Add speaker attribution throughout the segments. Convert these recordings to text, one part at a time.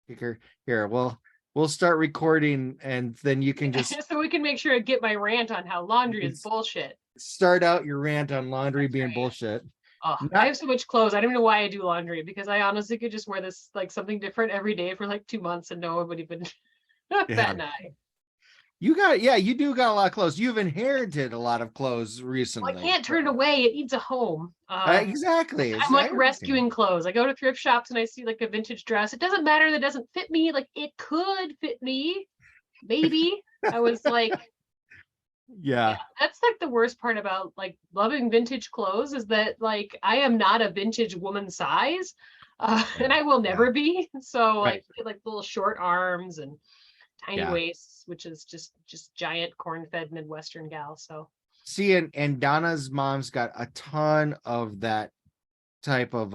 Speaker 1: Here, we'll start recording, and then you can just
Speaker 2: So we can make sure I get my rant on how laundry is bullshit.
Speaker 1: start out your rant on laundry
Speaker 2: That's
Speaker 1: being
Speaker 2: right.
Speaker 1: bullshit.
Speaker 2: Oh, I
Speaker 1: Not
Speaker 2: have so much clothes. I don't even know why I do laundry because I honestly could just wear this like something different every day for like 2 months and no one would even bat
Speaker 1: yeah.
Speaker 2: an eye.
Speaker 1: You do got a lot of clothes. You've inherited a lot of clothes
Speaker 2: Well, I
Speaker 1: recently.
Speaker 2: can't turn it away. It needs a home.
Speaker 1: Exactly.
Speaker 2: I'm
Speaker 1: I
Speaker 2: like
Speaker 1: understand.
Speaker 2: rescuing clothes. I go to thrift shops and I see like a vintage dress. It doesn't matter that it doesn't fit me. Like it could fit me. Maybe. I was like, yeah,
Speaker 1: Yeah.
Speaker 2: that's like the worst part about like loving vintage clothes is that like I am not a vintage woman size.
Speaker 1: Yeah.
Speaker 2: And I will
Speaker 1: Yeah.
Speaker 2: never be. So
Speaker 1: Right.
Speaker 2: like like little short arms and tiny
Speaker 1: Yeah.
Speaker 2: waists, which is just giant corn-fed Midwestern gal. So
Speaker 1: See, and Donna's mom's got a ton of that type of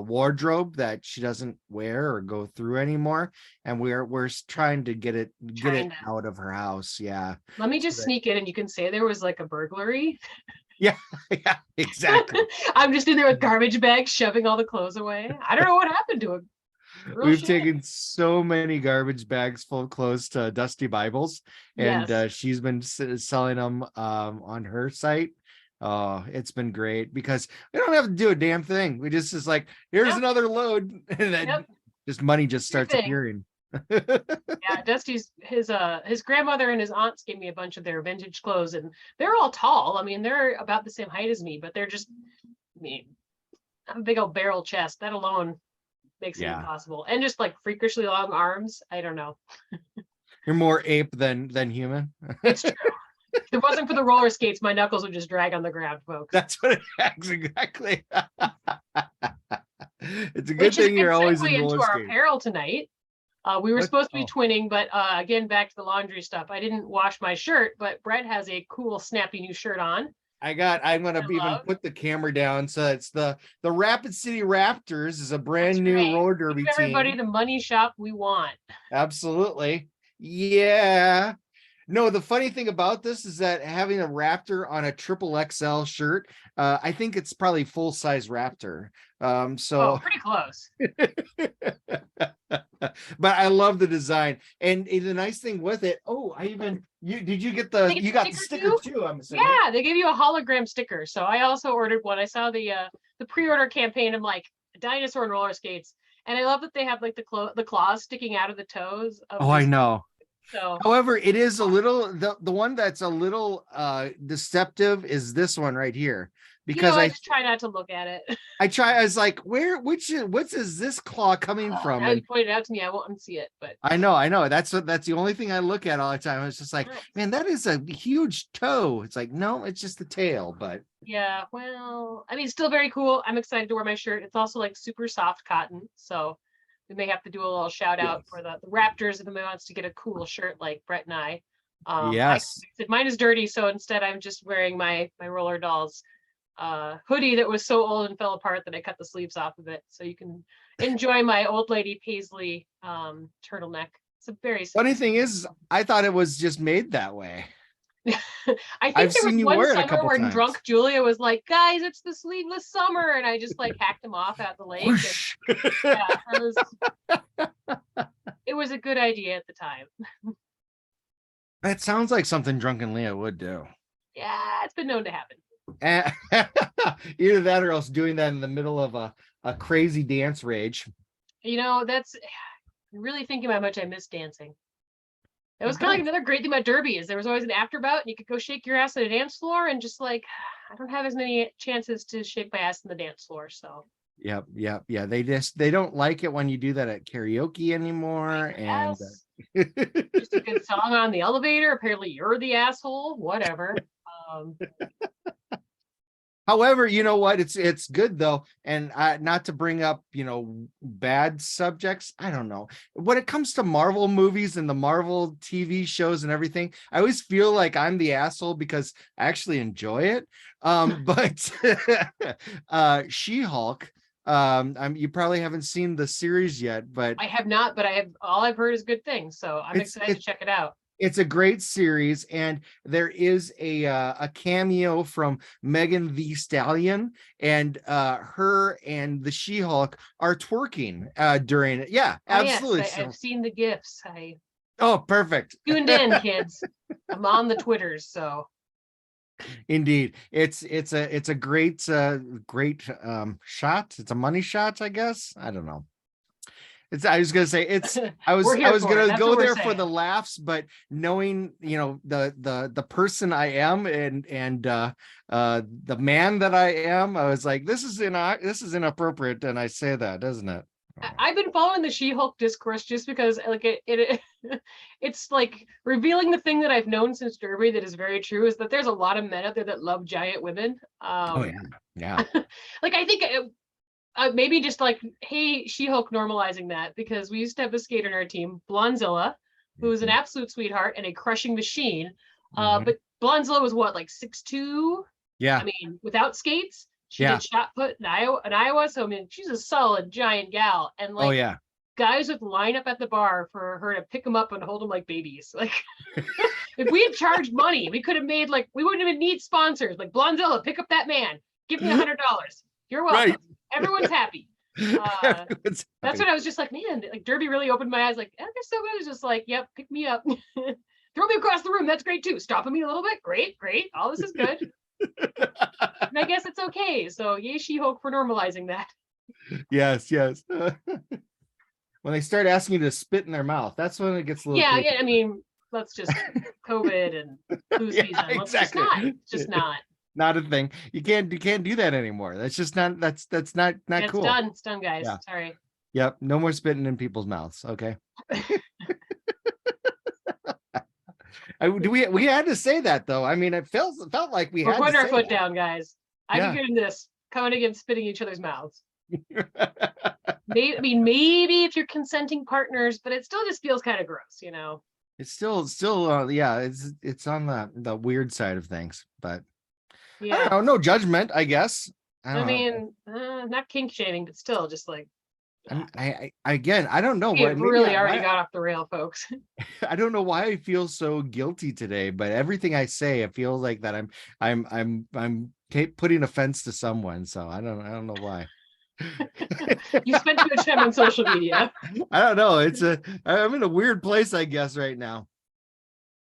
Speaker 1: wardrobe that she doesn't wear or go through anymore, and we're trying to get
Speaker 2: trying
Speaker 1: it
Speaker 2: to
Speaker 1: out of her house. Yeah.
Speaker 2: let me
Speaker 1: So
Speaker 2: just
Speaker 1: that,
Speaker 2: sneak in and you can say there was like a burglary.
Speaker 1: yeah, yeah, exactly.
Speaker 2: I'm just in there with garbage bags shoving all the clothes away. I don't know what happened to him. Real
Speaker 1: We've
Speaker 2: shit.
Speaker 1: taken so many garbage bags full of clothes to Dusty Bibles, and
Speaker 2: Yes.
Speaker 1: she's been selling them on her site. Oh, it's been great because we don't have to do a damn thing. We just is like, here's
Speaker 2: Yep.
Speaker 1: another load, and then
Speaker 2: Yep.
Speaker 1: just money just
Speaker 2: Your
Speaker 1: starts
Speaker 2: thing.
Speaker 1: appearing.
Speaker 2: Yeah, Dusty's his grandmother and his aunts gave me a bunch of their vintage clothes, and they're all tall. I mean, they're about the same height as me, but they're just I mean, I have a big old barrel chest. That alone makes it
Speaker 1: Yeah,
Speaker 2: impossible. And just like freakishly long arms. I don't know.
Speaker 1: you're more ape than human.
Speaker 2: It's true. If it wasn't for the roller skates, my knuckles would just drag on the ground, folks.
Speaker 1: That's what it is exactly. It's a good
Speaker 2: Which is a
Speaker 1: thing
Speaker 2: good
Speaker 1: you're always in
Speaker 2: segue
Speaker 1: roller
Speaker 2: into our
Speaker 1: skates.
Speaker 2: apparel tonight. We were
Speaker 1: What?
Speaker 2: supposed to be
Speaker 1: Oh,
Speaker 2: twinning, but again, back to the laundry stuff. I didn't wash my shirt, but Brett has a cool, snappy new shirt on.
Speaker 1: I'm gonna
Speaker 2: I
Speaker 1: even
Speaker 2: love.
Speaker 1: put the camera down. So it's the Rapid City Raptors is a
Speaker 2: That's
Speaker 1: brand new
Speaker 2: right.
Speaker 1: roller
Speaker 2: Give
Speaker 1: derby
Speaker 2: everybody
Speaker 1: team.
Speaker 2: the money shop we want.
Speaker 1: Absolutely. Yeah. No, the funny thing about this is that having a Raptor on a triple XL shirt, I think it's probably full size Raptor.
Speaker 2: Oh,
Speaker 1: So
Speaker 2: pretty close.
Speaker 1: but I love the design. And the nice thing with it, oh, I even you did you get
Speaker 2: They
Speaker 1: the
Speaker 2: get
Speaker 1: you
Speaker 2: the
Speaker 1: got the
Speaker 2: sticker
Speaker 1: sticker
Speaker 2: too?
Speaker 1: too, I'm assuming.
Speaker 2: Yeah, they gave you a hologram sticker. So I also ordered one. I saw the pre-order campaign. I'm like a dinosaur and roller skates, and I love that they have like the claws sticking out of the toes of
Speaker 1: Oh, I
Speaker 2: his.
Speaker 1: know.
Speaker 2: So
Speaker 1: However, it is a little the one that's a little deceptive is this one right here because
Speaker 2: I just try not to look at it.
Speaker 1: I was like, what's is this claw coming from?
Speaker 2: Now you
Speaker 1: And
Speaker 2: pointed it out to me, I won't unsee it. But
Speaker 1: I know that's the only thing I look at all the time. It's just like,
Speaker 2: nice.
Speaker 1: man, that is a huge toe. It's like, no, it's just the tail, but
Speaker 2: Yeah, well, I mean, still very cool. I'm excited to wear my shirt. It's also like super soft cotton, so we may have to do a little shout out
Speaker 1: yes.
Speaker 2: for the Raptors if anyone wants to get a cool shirt like Brett and I. I
Speaker 1: Yes.
Speaker 2: said mine is dirty, so instead I'm just wearing my roller dolls hoodie that was so old and fell apart that I cut the sleeves off of it, so you can enjoy my old lady paisley turtleneck. It's a very
Speaker 1: Funny thing
Speaker 2: sophisticated.
Speaker 1: is, I thought it was just made that way.
Speaker 2: I think
Speaker 1: I've
Speaker 2: there was
Speaker 1: seen you
Speaker 2: one
Speaker 1: wear it a
Speaker 2: summer
Speaker 1: couple
Speaker 2: where
Speaker 1: times.
Speaker 2: drunk Julia was like, "Guys, it's the sleeveless summer," and I just like hacked him off at the lake. And
Speaker 1: Whoosh.
Speaker 2: yeah, it was a good idea at the time.
Speaker 1: That sounds like something Drunken Leah would do.
Speaker 2: Yeah, it's been known to happen.
Speaker 1: Either that or else doing that in the middle of a crazy dance rage.
Speaker 2: That's really thinking about how much I miss dancing. It
Speaker 1: I
Speaker 2: was kind of like
Speaker 1: bet.
Speaker 2: another great thing about Derby is there was always an after bout and you could go shake your ass at a dance floor and just like I don't have as many chances to shake my ass in the dance floor. So
Speaker 1: Yep, yep, yeah. They don't like it when you do that at karaoke
Speaker 2: I
Speaker 1: anymore. And
Speaker 2: guess just a good song on the elevator. Apparently you're the asshole. Whatever. Um,
Speaker 1: however, you know what? It's good though, and not to bring up bad subjects. I don't know when it comes to Marvel movies and the Marvel TV shows and everything. I always feel like I'm the asshole because I actually enjoy it. But She-Hulk. You probably haven't seen the series yet, but
Speaker 2: I have not, but I have all I've heard is good things. So I'm
Speaker 1: it's
Speaker 2: excited to
Speaker 1: it
Speaker 2: check it out.
Speaker 1: It's a great series, and there is a cameo from Megan the Stallion, and her and the She-Hulk are twerking during it. Yeah,
Speaker 2: Oh yes,
Speaker 1: absolutely.
Speaker 2: I've
Speaker 1: So,
Speaker 2: seen the gifs. I
Speaker 1: oh, perfect.
Speaker 2: tuned in, kids. I'm on the Twitters, so
Speaker 1: Indeed, it's a great shot. It's a money shot, I guess. I don't know. I was gonna say I
Speaker 2: we're
Speaker 1: was
Speaker 2: here for it.
Speaker 1: gonna
Speaker 2: That's
Speaker 1: go
Speaker 2: what we're
Speaker 1: there for the
Speaker 2: saying.
Speaker 1: laughs, but knowing the person I am, and the man that I am, I was like, this is inappropriate, and I say that, doesn't it?
Speaker 2: I've been following the She-Hulk discourse just because like it's like revealing the thing that I've known since Derby that is very true is that there's a lot of men out there that love giant women.
Speaker 1: Oh yeah, yeah.
Speaker 2: Like I think maybe just like, hey, She-Hulk normalizing that because we used to have a skater on our team, Blonzilla, who was an
Speaker 1: Mhm,
Speaker 2: absolute sweetheart and a crushing machine.
Speaker 1: mhm.
Speaker 2: But Blonzilla was what, like 6'2"? I
Speaker 1: Yeah,
Speaker 2: mean, without skates, she
Speaker 1: yeah.
Speaker 2: did shot put in Iowa. So I mean, she's a solid giant gal. And
Speaker 1: Oh
Speaker 2: like
Speaker 1: yeah.
Speaker 2: guys would line up at the bar for her to pick them up and hold them like babies. Like if we had charged money, we could have made like we wouldn't even need sponsors. Like Blonzilla, pick up that man. Give me $100. You're
Speaker 1: Right.
Speaker 2: welcome. Everyone's happy.
Speaker 1: Everyone's
Speaker 2: That's
Speaker 1: happy.
Speaker 2: what I was just like, man, like Derby really opened my eyes. Like, they're so good. It's just like, yep, pick me up. Throw me across the room. That's great too. Stopping me a little bit. Great, great. All this is good. And I guess it's okay. So yay, She-Hulk for normalizing that.
Speaker 1: Yes, yes. When they start asking you to spit in their mouth, that's when it gets a little
Speaker 2: Yeah,
Speaker 1: creepy.
Speaker 2: yeah. I mean, let's just COVID and flu
Speaker 1: Yeah,
Speaker 2: season. Let's just
Speaker 1: exactly.
Speaker 2: not. Just not.
Speaker 1: Not a thing. You can't do that anymore. That's just not that's not
Speaker 2: Yeah, it's
Speaker 1: cool.
Speaker 2: done. It's done, guys.
Speaker 1: Yeah.
Speaker 2: Sorry.
Speaker 1: Yep. No more spitting in people's mouths. Okay. We had to say that though. I mean, it felt like we
Speaker 2: We're
Speaker 1: had to
Speaker 2: putting our
Speaker 1: say
Speaker 2: foot
Speaker 1: that.
Speaker 2: down, guys. I can
Speaker 1: Yeah.
Speaker 2: get into this. Coming against spitting each other's mouths. Maybe, I mean, maybe if you're consenting partners, but it still just feels kind of gross, you know?
Speaker 1: It's still yeah, it's on the weird side of things, but I don't
Speaker 2: Yeah.
Speaker 1: know, no judgment, I guess. I
Speaker 2: I
Speaker 1: don't know.
Speaker 2: mean, not kink shaming, but still just like,
Speaker 1: Again, I don't know
Speaker 2: we
Speaker 1: what
Speaker 2: have really already got off the rail, folks.
Speaker 1: I don't know why I feel so guilty today, but everything I say, it feels like that putting offense to someone. So I don't know why.
Speaker 2: You spent too much time on social media.
Speaker 1: I don't know. I'm in a weird place, I guess, right now.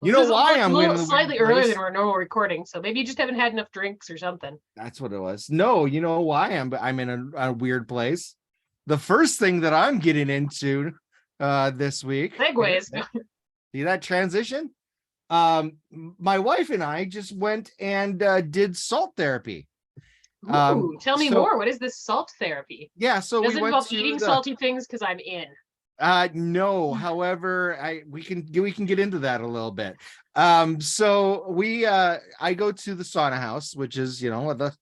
Speaker 1: You
Speaker 2: This
Speaker 1: know
Speaker 2: is a
Speaker 1: why I'm
Speaker 2: little
Speaker 1: in a weird
Speaker 2: slightly earlier than
Speaker 1: place?
Speaker 2: our normal recording, so maybe you just haven't had enough drinks or something.
Speaker 1: That's what it was. No, you know why I'm in a weird place. The first thing that I'm getting into this week.
Speaker 2: Segways.
Speaker 1: See that transition? My wife and I just went and did salt therapy.
Speaker 2: Ooh, tell me
Speaker 1: So
Speaker 2: more. What is this salt therapy?
Speaker 1: yeah, so
Speaker 2: Does
Speaker 1: we
Speaker 2: it
Speaker 1: went
Speaker 2: involve
Speaker 1: to
Speaker 2: eating
Speaker 1: the
Speaker 2: salty things? Because I'm in.
Speaker 1: no, however, we can get into that a little bit. So I go to the sauna house, which is, the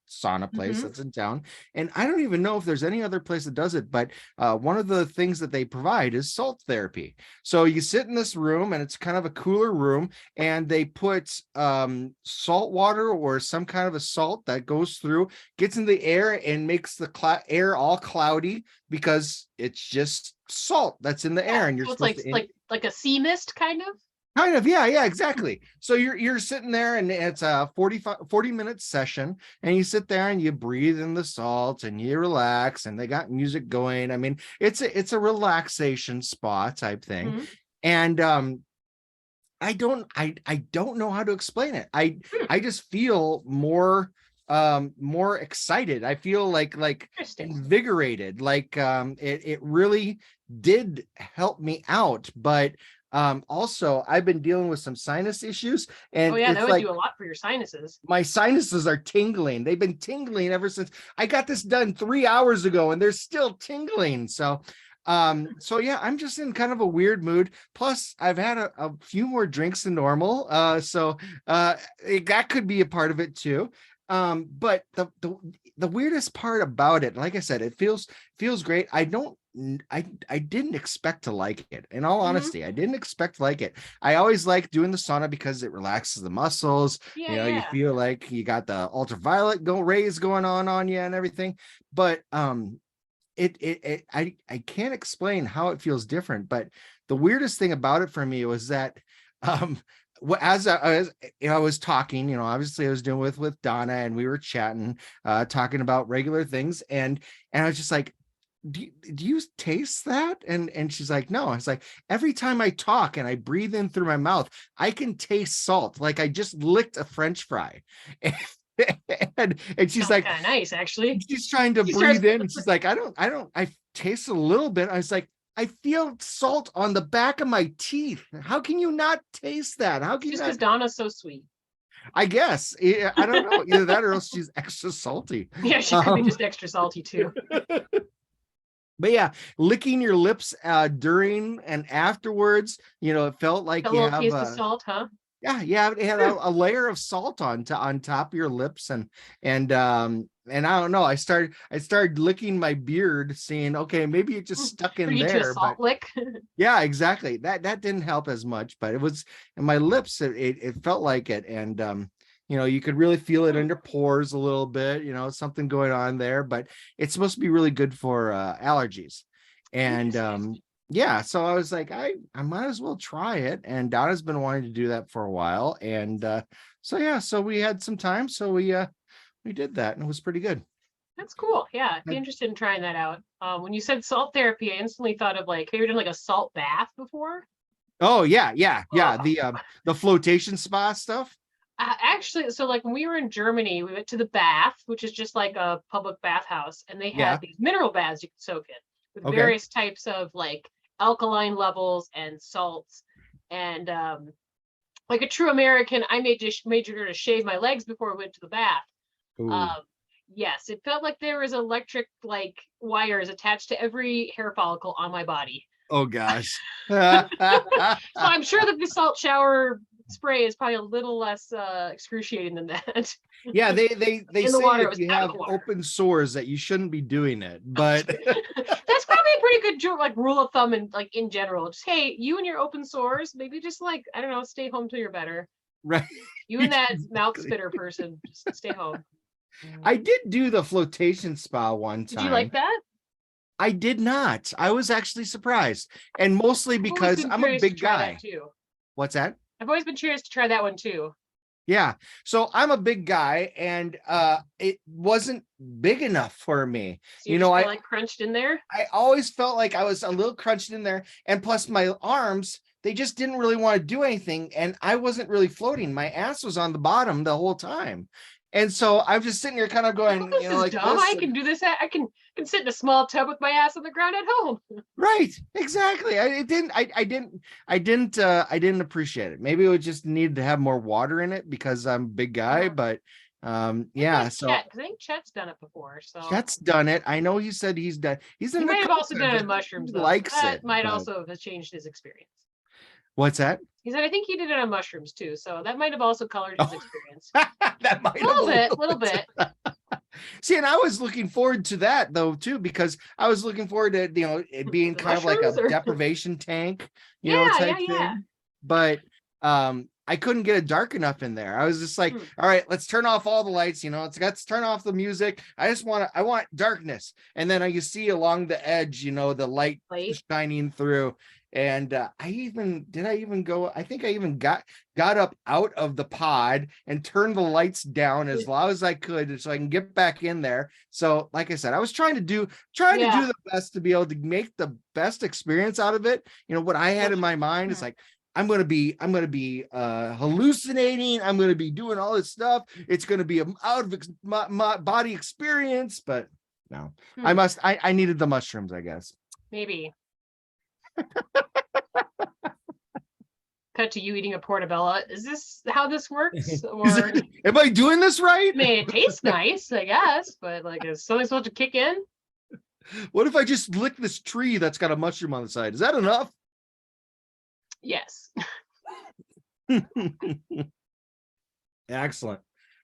Speaker 1: sauna place
Speaker 2: Mhm.
Speaker 1: that's in town. And I don't even know if there's any other place that does it, but one of the things that they provide is salt therapy. So you sit in this room and it's kind of a cooler room, and they put salt water or some kind of a salt that goes through, gets in the air and makes the air all cloudy because it's just salt that's in the air,
Speaker 2: Yeah.
Speaker 1: and you're
Speaker 2: So it's
Speaker 1: supposed
Speaker 2: like
Speaker 1: to
Speaker 2: like a sea mist kind of.
Speaker 1: kind of, yeah, exactly. So you're sitting there, and it's a 40-minute session, and you sit there and you breathe in the salt and you relax, and they got music going. I mean, it's a relaxation spa type thing.
Speaker 2: Mhm.
Speaker 1: And I don't know how to explain it.
Speaker 2: Hmm.
Speaker 1: I just feel more excited. I feel like
Speaker 2: Interesting.
Speaker 1: invigorated, like it really did help me out. But also I've been dealing with some sinus issues,
Speaker 2: Oh
Speaker 1: and
Speaker 2: yeah, that
Speaker 1: it's
Speaker 2: would
Speaker 1: like
Speaker 2: do a lot for your sinuses.
Speaker 1: my sinuses are tingling. They've been tingling ever since I got this done 3 hours ago, and they're still tingling. So yeah, I'm just in kind of a weird mood. Plus I've had a few more drinks than normal. That could be a part of it too. But the weirdest part about it, like I said, it feels great. I didn't expect to like it. In all
Speaker 2: Mhm.
Speaker 1: honesty, I didn't expect to like it. I always like doing the sauna because it relaxes the muscles.
Speaker 2: Yeah,
Speaker 1: You
Speaker 2: yeah.
Speaker 1: feel like you got the ultraviolet rays going on you and everything. But I can't explain how it feels different. But the weirdest thing about it for me was that um as I was talking, obviously I was doing with Donna, and we were chatting, talking about regular things, and I was just like, do you taste that? And she's like, no. I was like, every time I talk and I breathe in through my mouth, I can taste salt, like I just licked a French fry. And she's
Speaker 2: Sounds
Speaker 1: like,
Speaker 2: kind of nice, actually.
Speaker 1: she's trying to
Speaker 2: She starts-
Speaker 1: breathe in, and she's like, I taste a little bit. I was like, I feel salt on the back of my teeth. How can you not taste that? How can you
Speaker 2: Just
Speaker 1: not?
Speaker 2: because Donna's so sweet.
Speaker 1: I guess. I don't know. Either that or else she's extra salty.
Speaker 2: Yeah, she could be
Speaker 1: Um,
Speaker 2: just extra salty too.
Speaker 1: But yeah, licking your lips during and afterwards, it felt like
Speaker 2: A
Speaker 1: you
Speaker 2: little
Speaker 1: have
Speaker 2: taste of salt, huh?
Speaker 1: yeah, it had a layer of salt on top of your lips, and I don't know. I started licking my beard, seeing, okay, maybe it just stuck in
Speaker 2: Bring you to a
Speaker 1: there, but
Speaker 2: salt lick.
Speaker 1: yeah, exactly. That didn't help as much, but it was in my lips. It felt like it, and you could really feel it in your pores a little bit. Something going on there, but it's supposed to be really good for allergies, and yeah. So I was like, I might as well try it, and Donna's been wanting to do that for a while, and so yeah, so we had some time, so we did that, and it was pretty good.
Speaker 2: That's cool. Yeah, I'd be interested in trying that out. When you said salt therapy, I instantly thought of like, have you done like a salt bath before?
Speaker 1: Oh yeah,
Speaker 2: Oh.
Speaker 1: the flotation spa stuff.
Speaker 2: Actually, so like when we were in Germany, we went to the bath, which is just like a public bathhouse, and they
Speaker 1: Yeah.
Speaker 2: had these mineral baths you could soak in with
Speaker 1: Okay.
Speaker 2: various types of like alkaline levels and salts. And like a true American, I made sure to shave my legs before we went to the bath.
Speaker 1: Ooh.
Speaker 2: Yes, it felt like there was electric like wires attached to every hair follicle on my body.
Speaker 1: Oh gosh.
Speaker 2: So I'm sure that the salt shower spray is probably a little less excruciating than that.
Speaker 1: Yeah, they
Speaker 2: In the
Speaker 1: say
Speaker 2: water, it
Speaker 1: if
Speaker 2: was
Speaker 1: you
Speaker 2: out of
Speaker 1: have
Speaker 2: the water.
Speaker 1: open sores that you shouldn't be doing it, but
Speaker 2: That's probably a pretty good like rule of thumb and like in general. Just hey, you and your open sores, maybe just like I don't know, stay home till you're better.
Speaker 1: right.
Speaker 2: You and that mouth spitter person, just stay home.
Speaker 1: I did do the flotation spa one
Speaker 2: Did
Speaker 1: time.
Speaker 2: you like that?
Speaker 1: I did not. I was actually surprised, and mostly
Speaker 2: I've always
Speaker 1: because
Speaker 2: been
Speaker 1: I'm a
Speaker 2: curious to
Speaker 1: big
Speaker 2: try
Speaker 1: guy.
Speaker 2: that too.
Speaker 1: What's that?
Speaker 2: I've always been curious to try that one too.
Speaker 1: Yeah. So I'm a big guy, and it wasn't big enough for me.
Speaker 2: So you just feel like crunched in there?
Speaker 1: I always felt like I was a little crunched in there, and plus my arms, they just didn't really want to do anything, and I wasn't really floating. My ass was on the bottom the whole time. And so I'm just sitting here kind of going,
Speaker 2: This is
Speaker 1: like
Speaker 2: dumb.
Speaker 1: this,
Speaker 2: I can do this. I can sit in a small tub with my ass on the ground at home.
Speaker 1: right, exactly. I didn't appreciate it. Maybe it just needed to have more water in it because I'm a big guy, but yeah. So
Speaker 2: Chet, because I think Chet's done it before. So
Speaker 1: Chet's done it. I know he said he's done. He's in
Speaker 2: he
Speaker 1: the
Speaker 2: might have also
Speaker 1: concept,
Speaker 2: done it
Speaker 1: but
Speaker 2: in mushrooms.
Speaker 1: he
Speaker 2: Though.
Speaker 1: likes
Speaker 2: that
Speaker 1: it.
Speaker 2: might
Speaker 1: but-
Speaker 2: also have changed his experience.
Speaker 1: What's that?
Speaker 2: He said, I think he did it on mushrooms too. So that might have also colored his experience.
Speaker 1: That might
Speaker 2: A little bit.
Speaker 1: See, and I was looking forward to that though too, because I was looking forward to it being
Speaker 2: The
Speaker 1: kind of like a
Speaker 2: mushrooms, or-
Speaker 1: deprivation tank,
Speaker 2: Yeah,
Speaker 1: type
Speaker 2: yeah.
Speaker 1: thing. But I couldn't get it dark enough in there. I was just like,
Speaker 2: Hmm.
Speaker 1: all right, let's turn off all the lights. Let's turn off the music. I want darkness. And then you see along the edge, the light
Speaker 2: Light.
Speaker 1: shining through. And I think I even got up out of the pod and turned the lights down as loud as I could so I can get back in there. So like I said, I was trying to do the best to be able to make the best experience out of it. What I had in my mind is like, I'm going to be hallucinating. I'm going to be doing all this stuff. It's going to be an out of my body experience, but no, I needed the mushrooms, I guess.
Speaker 2: Maybe. Cut to you eating a portobello. Is this how this works? Or
Speaker 1: Am I doing this right?
Speaker 2: I mean, it tastes nice, I guess, but like, is something supposed to kick in?
Speaker 1: What if I just lick this tree that's got a mushroom on the side? Is that enough?
Speaker 2: Yes.
Speaker 1: Excellent.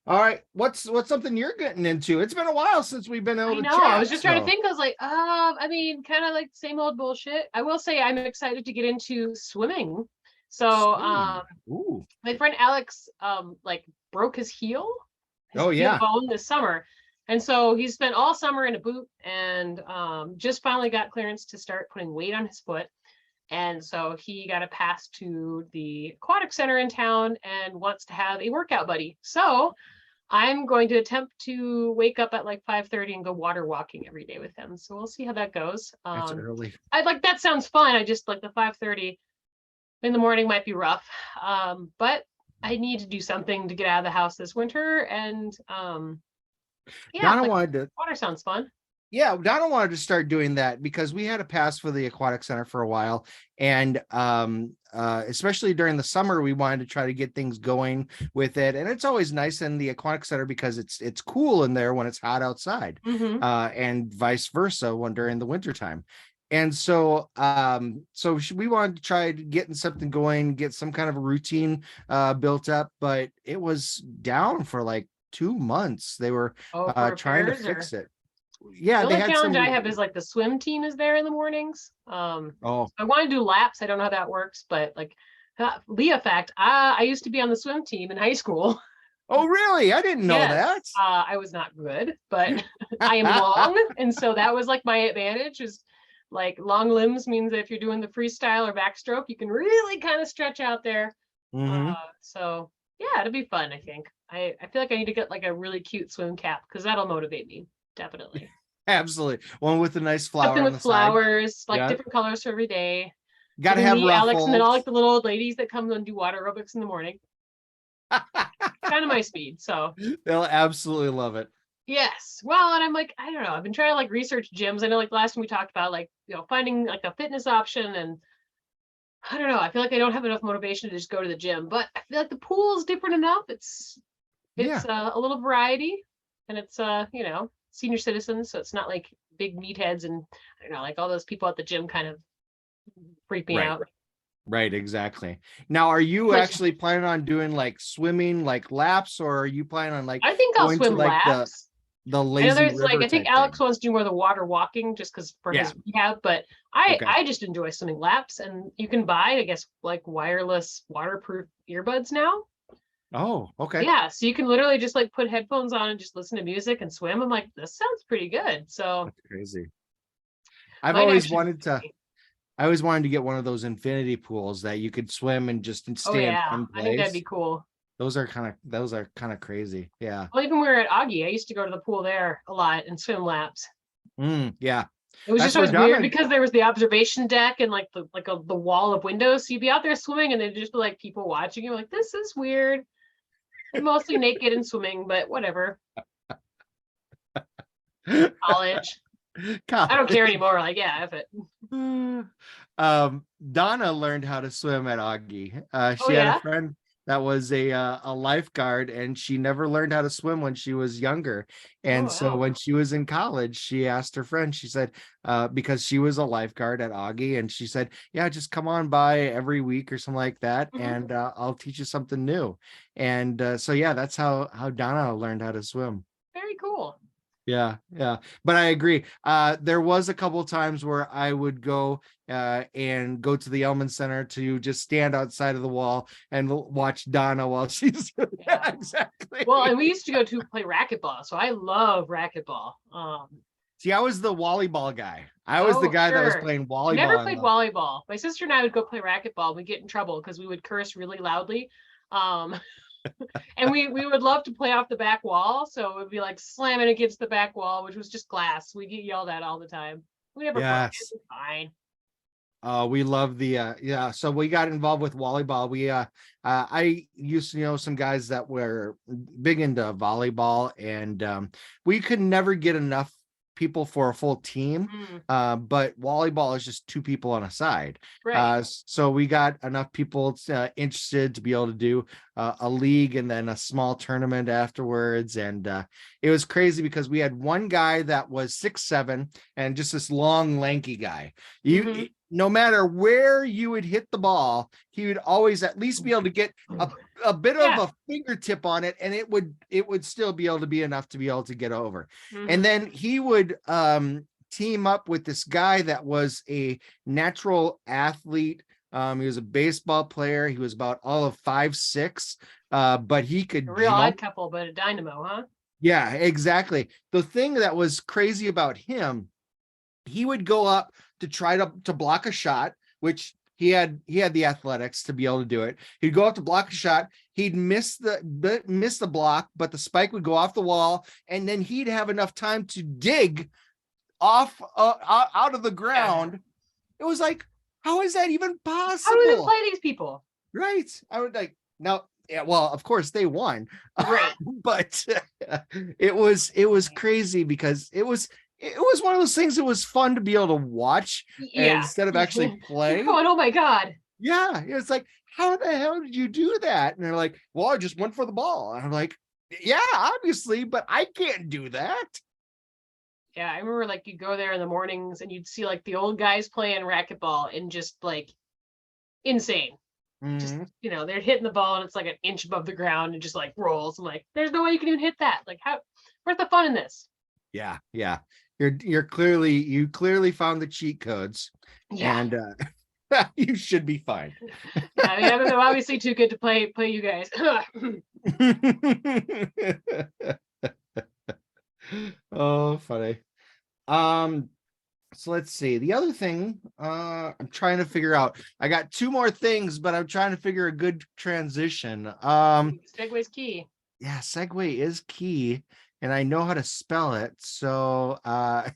Speaker 1: All right, what's something you're getting into? It's been a while since we've been able to chat.
Speaker 2: I was just trying to think. I was like, I mean, kind of like the same old bullshit. I will say I'm excited to get into swimming. So,
Speaker 1: Ooh.
Speaker 2: my friend Alex, like broke his heel. His heel bone this summer. And so he spent all summer in a boot and just finally got clearance to start putting weight on his foot. And so he got a pass to the aquatic center in town and wants to have a workout buddy. So I'm going to attempt to wake up at like 5:30 and go water walking every day with him. So we'll see how that goes.
Speaker 1: That's early.
Speaker 2: I'd like, that sounds fun. I just like the 5:30 in the morning might be rough. But I need to do something to get out of the house this winter. And yeah,
Speaker 1: Donna
Speaker 2: like,
Speaker 1: wanted to,
Speaker 2: water sounds fun.
Speaker 1: yeah, Donna wanted to start doing that because we had a pass for the aquatic center for a while. And especially during the summer, we wanted to try to get things going with it. And it's always nice in the aquatic center because it's cool in there when it's hot outside,
Speaker 2: Mhm.
Speaker 1: and vice versa when during the wintertime. And so we wanted to try getting something going, get some kind of a routine built up, but it was down for like 2 months. They were
Speaker 2: Oh, for
Speaker 1: trying to
Speaker 2: repairs or
Speaker 1: fix it. Yeah,
Speaker 2: the
Speaker 1: they
Speaker 2: only
Speaker 1: had
Speaker 2: challenge
Speaker 1: some.
Speaker 2: I have is like the swim team is there in the mornings.
Speaker 1: Oh,
Speaker 2: I want to do laps. I don't know how that works, but like Leah fact, I used to be on the swim team in high school.
Speaker 1: oh, really? I didn't know that.
Speaker 2: Yes, I was not good, but I am long, and so that was like my advantage. Is like long limbs means that if you're doing the freestyle or backstroke, you can really kind of stretch out there.
Speaker 1: Mhm.
Speaker 2: So yeah, it'll be fun. I think. I feel like I need to get like a really cute swim cap because that'll motivate me definitely.
Speaker 1: Absolutely. One with a nice flower
Speaker 2: Something
Speaker 1: on
Speaker 2: with
Speaker 1: the side.
Speaker 2: flowers, like
Speaker 1: Yeah.
Speaker 2: different colors for every day.
Speaker 1: Got to
Speaker 2: Giving
Speaker 1: have
Speaker 2: me Alex, and then all like
Speaker 1: ruffles.
Speaker 2: the little old ladies that come and do water aerobics in the morning. Kind of my speed. So
Speaker 1: They'll absolutely love it.
Speaker 2: yes. Well, and I'm like, I don't know. I've been trying to like research gyms. I know like last time we talked about like, finding like a fitness option, and I don't know. I feel like I don't have enough motivation to just go to the gym, but I feel like the pool is different enough. It's
Speaker 1: Yeah.
Speaker 2: a little variety, and it's senior citizens, so it's not like big meatheads and I don't know, like all those people at the gym kind of freak me
Speaker 1: Right.
Speaker 2: out.
Speaker 1: Right. Exactly. Now, are you
Speaker 2: Like,
Speaker 1: actually planning on doing like swimming, like laps, or are you planning on like
Speaker 2: I think I'll
Speaker 1: going to
Speaker 2: swim
Speaker 1: like
Speaker 2: laps.
Speaker 1: the
Speaker 2: I know
Speaker 1: lazy
Speaker 2: there's like
Speaker 1: river
Speaker 2: I think
Speaker 1: type
Speaker 2: Alex
Speaker 1: thing?
Speaker 2: wants to do more of the water walking just because for
Speaker 1: Yeah.
Speaker 2: his rehab, but I
Speaker 1: Okay.
Speaker 2: I just enjoy swimming laps, and you can buy I guess like wireless waterproof earbuds now.
Speaker 1: Oh, okay.
Speaker 2: Yeah, so you can literally just like put headphones on and just listen to music and swim. I'm like, this sounds pretty good. So
Speaker 1: That's crazy. I've
Speaker 2: might
Speaker 1: always
Speaker 2: actually.
Speaker 1: wanted to. I always wanted to get one of those infinity pools that you could swim and just
Speaker 2: Oh
Speaker 1: stay in
Speaker 2: yeah,
Speaker 1: one
Speaker 2: I think that'd be
Speaker 1: place.
Speaker 2: cool.
Speaker 1: Those are kind of crazy. Yeah.
Speaker 2: Well, even when we were at Augie, I used to go to the pool there a lot and swim laps.
Speaker 1: Yeah.
Speaker 2: It was
Speaker 1: That's
Speaker 2: just
Speaker 1: where
Speaker 2: always weird
Speaker 1: Donna.
Speaker 2: because there was the observation deck and like the wall of windows. So you'd be out there swimming and there'd just be like people watching you. Like, this is weird. I'm mostly naked and swimming, but whatever. College. I don't care anymore. Like, yeah, if it.
Speaker 1: Donna learned how to swim at Augie.
Speaker 2: Oh
Speaker 1: She had a
Speaker 2: yeah.
Speaker 1: friend that was a lifeguard, and she never learned how to swim when she was younger.
Speaker 2: Oh
Speaker 1: And so
Speaker 2: wow.
Speaker 1: when she was in college, she asked her friend, she said, because she was a lifeguard at Augie, and she said, yeah, just come on by every week or something like that,
Speaker 2: Mhm.
Speaker 1: and I'll teach you something new. And so yeah, that's how Donna learned how to swim.
Speaker 2: Very cool.
Speaker 1: Yeah, yeah. But I agree. There was a couple times where I would go and go to the Elman Center to just stand outside of the wall and watch Donna while she's
Speaker 2: Yeah.
Speaker 1: exactly.
Speaker 2: Well, and we used to go to play racquetball, so I love racquetball.
Speaker 1: See, I was the volleyball guy. I was the
Speaker 2: Oh,
Speaker 1: guy that was
Speaker 2: sure.
Speaker 1: playing
Speaker 2: I never
Speaker 1: volleyball in
Speaker 2: played
Speaker 1: the.
Speaker 2: volleyball. My sister and I would go play racquetball. We'd get in trouble because we would curse really loudly. Um, and we would love to play off the back wall. So it would be like slamming against the back wall, which was just glass. We get yelled at all the time. We never broke it.
Speaker 1: Yes.
Speaker 2: It's fine.
Speaker 1: We love the yeah. So we got involved with volleyball. I used to know some guys that were big into volleyball, and we could never get enough people for a full team.
Speaker 2: Mm,
Speaker 1: But volleyball is just two people on a side.
Speaker 2: right.
Speaker 1: So we got enough people interested to be able to do a league and then a small tournament afterwards. And it was crazy because we had one guy that was 6'7" and just this long, lanky guy.
Speaker 2: Mhm.
Speaker 1: No matter where you would hit the ball, he would always at least be able to get a bit of
Speaker 2: Yeah.
Speaker 1: a fingertip on it, and it would still be able to be enough to be able to get over. And
Speaker 2: Mhm.
Speaker 1: then he would team up with this guy that was a natural athlete. He was a baseball player. He was about all of 5'6", but he
Speaker 2: A
Speaker 1: could
Speaker 2: real
Speaker 1: jump.
Speaker 2: odd couple, but a dynamo, huh?
Speaker 1: Yeah, exactly. The thing that was crazy about him, he would go up to try to block a shot, which he had the athletics to be able to do it. He'd go up to block a shot, he'd miss the block, but the spike would go off the wall, and then he'd have enough time to dig off out of the ground. It was like, how is that even possible?
Speaker 2: How do they play these people?
Speaker 1: Right. I would like, no, yeah, well, of course they won.
Speaker 2: Right.
Speaker 1: But it was crazy because it was one of those things that was fun to be able to watch instead of actually play.
Speaker 2: You're going, oh my God.
Speaker 1: Yeah. It's like, how the hell did you do that? And they're like, well, I just went for the ball. And I'm like, yeah, obviously, but I can't do that.
Speaker 2: Yeah, I remember like you'd go there in the mornings and you'd see like the old guys playing racquetball and just like insane. Just, you know, they're hitting the ball and it's like an inch above the ground and just like rolls. I'm like, there's no way you can even hit that. Like, where's the fun in this?
Speaker 1: Yeah. You clearly found the cheat codes.
Speaker 2: Yeah.
Speaker 1: And you should be fine.
Speaker 2: Yeah, I mean, I'm obviously too good to play you guys.
Speaker 1: Oh, funny. So let's see. The other thing I'm trying to figure out. I got two more things, but I'm trying to figure a good transition.
Speaker 2: Segway's key.
Speaker 1: Yeah, segue is key, and I know how to spell it. So segue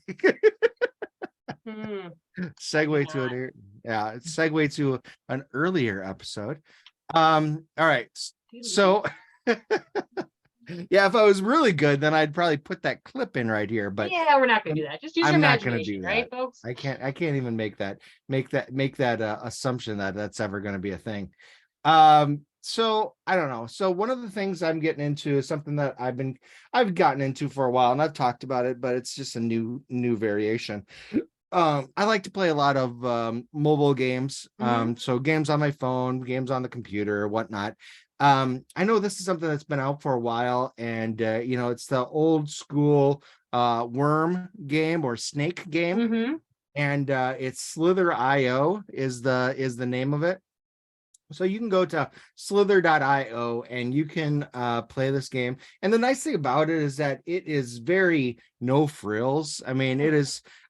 Speaker 1: to it. Yeah, it's segue to an earlier episode. All right. So yeah, if I was really good, then I'd probably put that clip in right here. But
Speaker 2: yeah, we're not gonna do that. Just use your imagination, right, folks?
Speaker 1: I can't even make that assumption that that's ever going to be a thing. So I don't know. So one of the things I'm getting into is something that I've gotten into for a while, and I've talked about it, but it's just a new variation. I like to play a lot of mobile games. So games on my phone, games on the computer, whatnot. I know this is something that's been out for a while, and you know, it's the old school worm game or snake game, and it's Slither.io is the name of it. So you can go to slither.io and you can play this game. And the nice thing about it is that it is very no frills. I mean,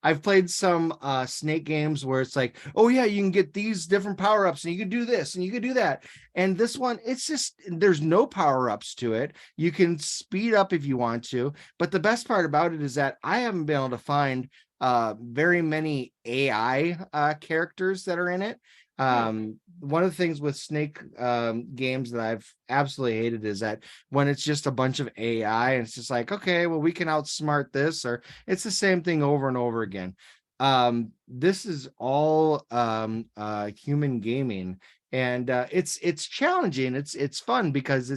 Speaker 1: I've played some snake games where it's like, oh yeah, you can get these different power-ups and you can do this and you can do that. And this one, it's just, there's no power-ups to it. You can speed up if you want to. But the best part about it is that I haven't been able to find very many AI characters that are in it. One of the things with snake games that I've absolutely hated is that when it's just a bunch of AI and it's just like, okay, well, we can outsmart this, or it's the same thing over and over again. This is all human gaming, and it's challenging. It's fun because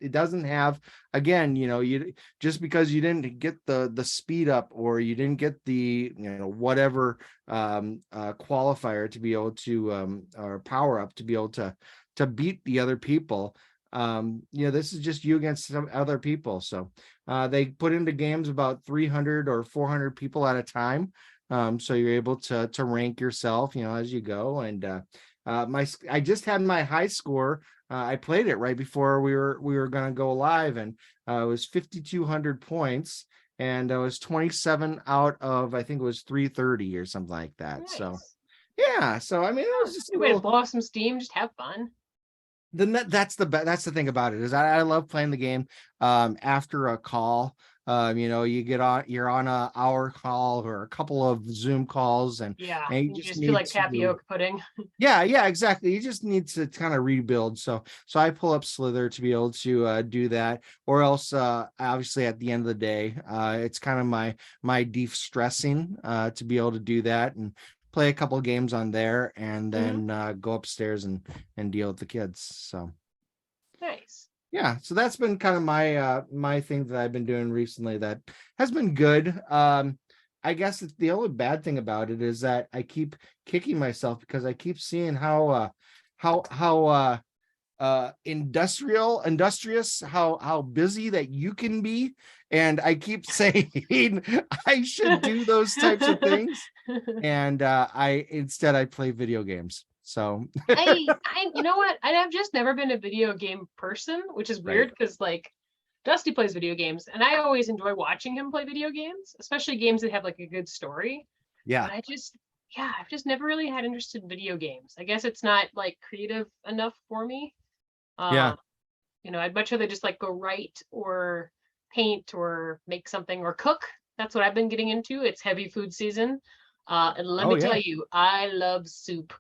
Speaker 1: it doesn't have, again, you know, you just because you didn't get the speed up or you didn't get the, you know, whatever qualifier to be able to or power up to be able to beat the other people. You know, this is just you against some other people. So they put into games about 300 or 400 people at a time. So you're able to rank yourself, you know, as you go. And I just had my high score. I played it right before we were going to go live, and it was 5,200 points, and I was 27 out of, I think it was 330 or something like that. Nice. So yeah, so I mean, it was just
Speaker 2: a way to blow off some steam, just have fun.
Speaker 1: That's the thing about it is I love playing the game after a call. You know, you're on a hour call or a couple of Zoom calls, and
Speaker 2: you just feel like tapioca pudding.
Speaker 1: Yeah, exactly. You just need to kind of rebuild. So I pull up Slither to be able to do that, or else obviously at the end of the day, it's kind of my de-stressing to be able to do that and play a couple of games on there, and then go upstairs and deal with the kids. So
Speaker 2: nice.
Speaker 1: Yeah, so that's been kind of my thing that I've been doing recently that has been good. I guess the only bad thing about it is that I keep kicking myself because I keep seeing how industrious, how busy that you can be, and I keep saying I should do those types of things, and I play video games. So
Speaker 2: I you know what, I've just never been a video game person, which is weird because like Dusty plays video games and I always enjoy watching him play video games, especially games that have like a good story.
Speaker 1: Yeah,
Speaker 2: but yeah, I've just never really had interest in video games. I guess it's not like creative enough for me.
Speaker 1: Yeah.
Speaker 2: Um, I'd much rather just like go write or paint or make something or cook. That's what I've been getting into. It's heavy food season. And let
Speaker 1: Oh
Speaker 2: me tell
Speaker 1: yeah.
Speaker 2: you, I love soup.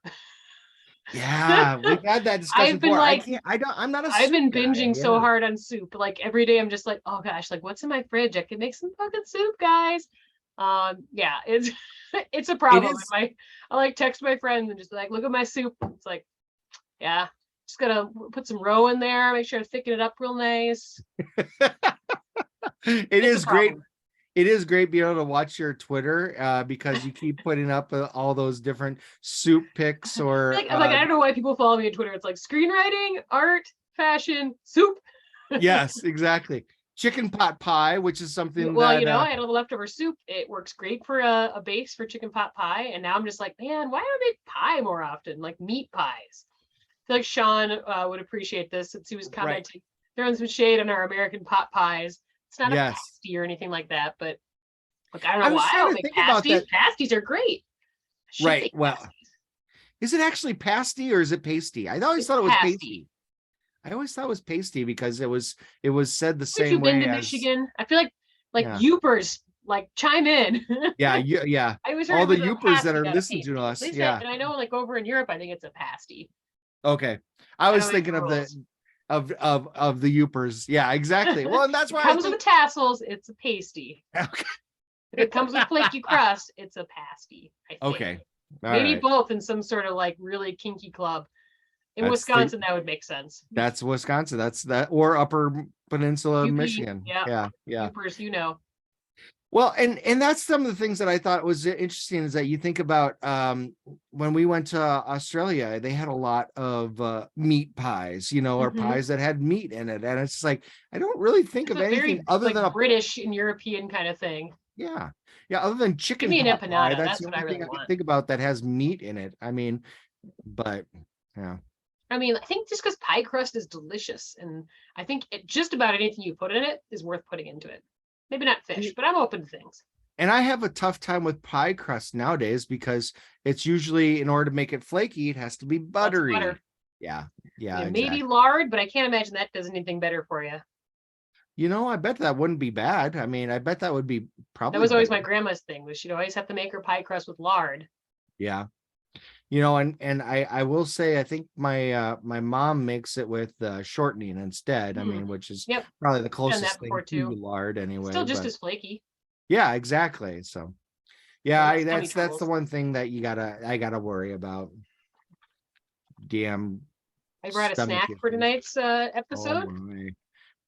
Speaker 1: Yeah, we've had that discussion
Speaker 2: I've been
Speaker 1: before. I
Speaker 2: like,
Speaker 1: can't, I'm not a
Speaker 2: I've
Speaker 1: soup
Speaker 2: been
Speaker 1: guy.
Speaker 2: binging so
Speaker 1: Yeah.
Speaker 2: hard on soup. Like every day I'm just like, oh gosh, like what's in my fridge? I can make some fucking soup, guys. Yeah, it's it's a
Speaker 1: It
Speaker 2: problem. If
Speaker 1: is.
Speaker 2: I like text my friends and just be like, look at my soup. It's like, yeah, just gotta put some roe in there, make sure I thicken it up real nice.
Speaker 1: It
Speaker 2: It's a
Speaker 1: is great.
Speaker 2: problem.
Speaker 1: It is great being able to watch your Twitter because you keep putting up all those different soup pics or
Speaker 2: I'm like, I don't know why people follow me on Twitter. It's like screenwriting, art, fashion, soup.
Speaker 1: yes, exactly. Chicken pot pie, which is something
Speaker 2: Well,
Speaker 1: that
Speaker 2: I had all the leftover soup. It works great for a base for chicken pot pie. And now I'm just like, man, why don't I make pie more often? Like meat pies. I feel like Sean would appreciate this since he was
Speaker 1: right.
Speaker 2: commenting, throwing some shade on our American pot pies. It's not a
Speaker 1: Yes.
Speaker 2: pasty or anything like that, but like I don't
Speaker 1: I
Speaker 2: know
Speaker 1: was
Speaker 2: why I
Speaker 1: trying
Speaker 2: don't
Speaker 1: to
Speaker 2: make
Speaker 1: think about
Speaker 2: pasties.
Speaker 1: that.
Speaker 2: Pasties are great. I should
Speaker 1: Right.
Speaker 2: make
Speaker 1: Well,
Speaker 2: pasties.
Speaker 1: is it actually pasty or is it pasty? I always
Speaker 2: It's
Speaker 1: thought it was
Speaker 2: pasty.
Speaker 1: pasty. I always thought it was pasty because it was said the
Speaker 2: Haven't you
Speaker 1: same
Speaker 2: been
Speaker 1: way
Speaker 2: to
Speaker 1: as
Speaker 2: Michigan? I feel like
Speaker 1: yeah.
Speaker 2: Yoopers like chime in.
Speaker 1: Yeah, yeah.
Speaker 2: I always heard
Speaker 1: All
Speaker 2: it
Speaker 1: the
Speaker 2: was a
Speaker 1: Youpers that
Speaker 2: pasty,
Speaker 1: are
Speaker 2: not a
Speaker 1: listening to
Speaker 2: pasty. At
Speaker 1: us.
Speaker 2: least
Speaker 1: Yeah.
Speaker 2: and I know like over in Europe, I think it's a pasty.
Speaker 1: Okay. I
Speaker 2: I
Speaker 1: was
Speaker 2: don't make
Speaker 1: thinking
Speaker 2: the
Speaker 1: of the
Speaker 2: rules.
Speaker 1: of the Youpers. Yeah, exactly. Well, and that's
Speaker 2: It
Speaker 1: why I
Speaker 2: comes with
Speaker 1: think
Speaker 2: the tassels, it's a pasty.
Speaker 1: okay.
Speaker 2: If it comes with flaky crust, it's a pasty, I think.
Speaker 1: Okay. All
Speaker 2: Maybe
Speaker 1: right.
Speaker 2: both in some sort of like really kinky club. In
Speaker 1: That's the
Speaker 2: Wisconsin, that would make sense.
Speaker 1: that's Wisconsin. That's that or Upper Peninsula of
Speaker 2: UP,
Speaker 1: Michigan.
Speaker 2: yeah,
Speaker 1: Yeah, yeah.
Speaker 2: Yoopers,
Speaker 1: Well, and that's some of the things that I thought was interesting is that you think about when we went to Australia, they had a lot of meat pies, or
Speaker 2: Mhm.
Speaker 1: pies that had meat in it. And it's like I don't really think
Speaker 2: It's
Speaker 1: of
Speaker 2: a
Speaker 1: anything
Speaker 2: very
Speaker 1: other
Speaker 2: like
Speaker 1: than a
Speaker 2: British and European kind of thing.
Speaker 1: yeah. Yeah, other than
Speaker 2: Give
Speaker 1: chicken
Speaker 2: me an
Speaker 1: pot pie.
Speaker 2: empanada.
Speaker 1: That's
Speaker 2: That's
Speaker 1: the
Speaker 2: what I
Speaker 1: only thing
Speaker 2: really
Speaker 1: I can
Speaker 2: want.
Speaker 1: think about that has meat in it. I mean, but yeah.
Speaker 2: I mean, I think just because pie crust is delicious, and I think just about anything you put in it is worth putting into it. Maybe not fish, but I'm open to things.
Speaker 1: And I have a tough time with pie crust nowadays because it's usually in order to make it flaky, it has to be
Speaker 2: Lots of
Speaker 1: buttery.
Speaker 2: butter.
Speaker 1: Yeah, yeah,
Speaker 2: Maybe
Speaker 1: exactly.
Speaker 2: lard, but I can't imagine that does anything better for you.
Speaker 1: I bet that wouldn't be bad. I mean, I bet that would be
Speaker 2: That
Speaker 1: probably
Speaker 2: was always my
Speaker 1: better.
Speaker 2: grandma's thing, was she'd always have to make her pie crust with lard.
Speaker 1: Yeah. And I will say I think my mom makes it with shortening instead. I
Speaker 2: Hmm.
Speaker 1: mean, which is
Speaker 2: Yep,
Speaker 1: probably the
Speaker 2: done that
Speaker 1: closest thing
Speaker 2: before
Speaker 1: to
Speaker 2: too.
Speaker 1: lard anyway,
Speaker 2: Still just
Speaker 1: but
Speaker 2: as flaky,
Speaker 1: yeah, exactly. So
Speaker 2: but
Speaker 1: yeah,
Speaker 2: less tummy
Speaker 1: that's the
Speaker 2: troubles.
Speaker 1: one thing that I gotta worry about. Damn
Speaker 2: I brought a
Speaker 1: stomach
Speaker 2: snack for
Speaker 1: issues.
Speaker 2: tonight's
Speaker 1: Oh
Speaker 2: episode.
Speaker 1: my.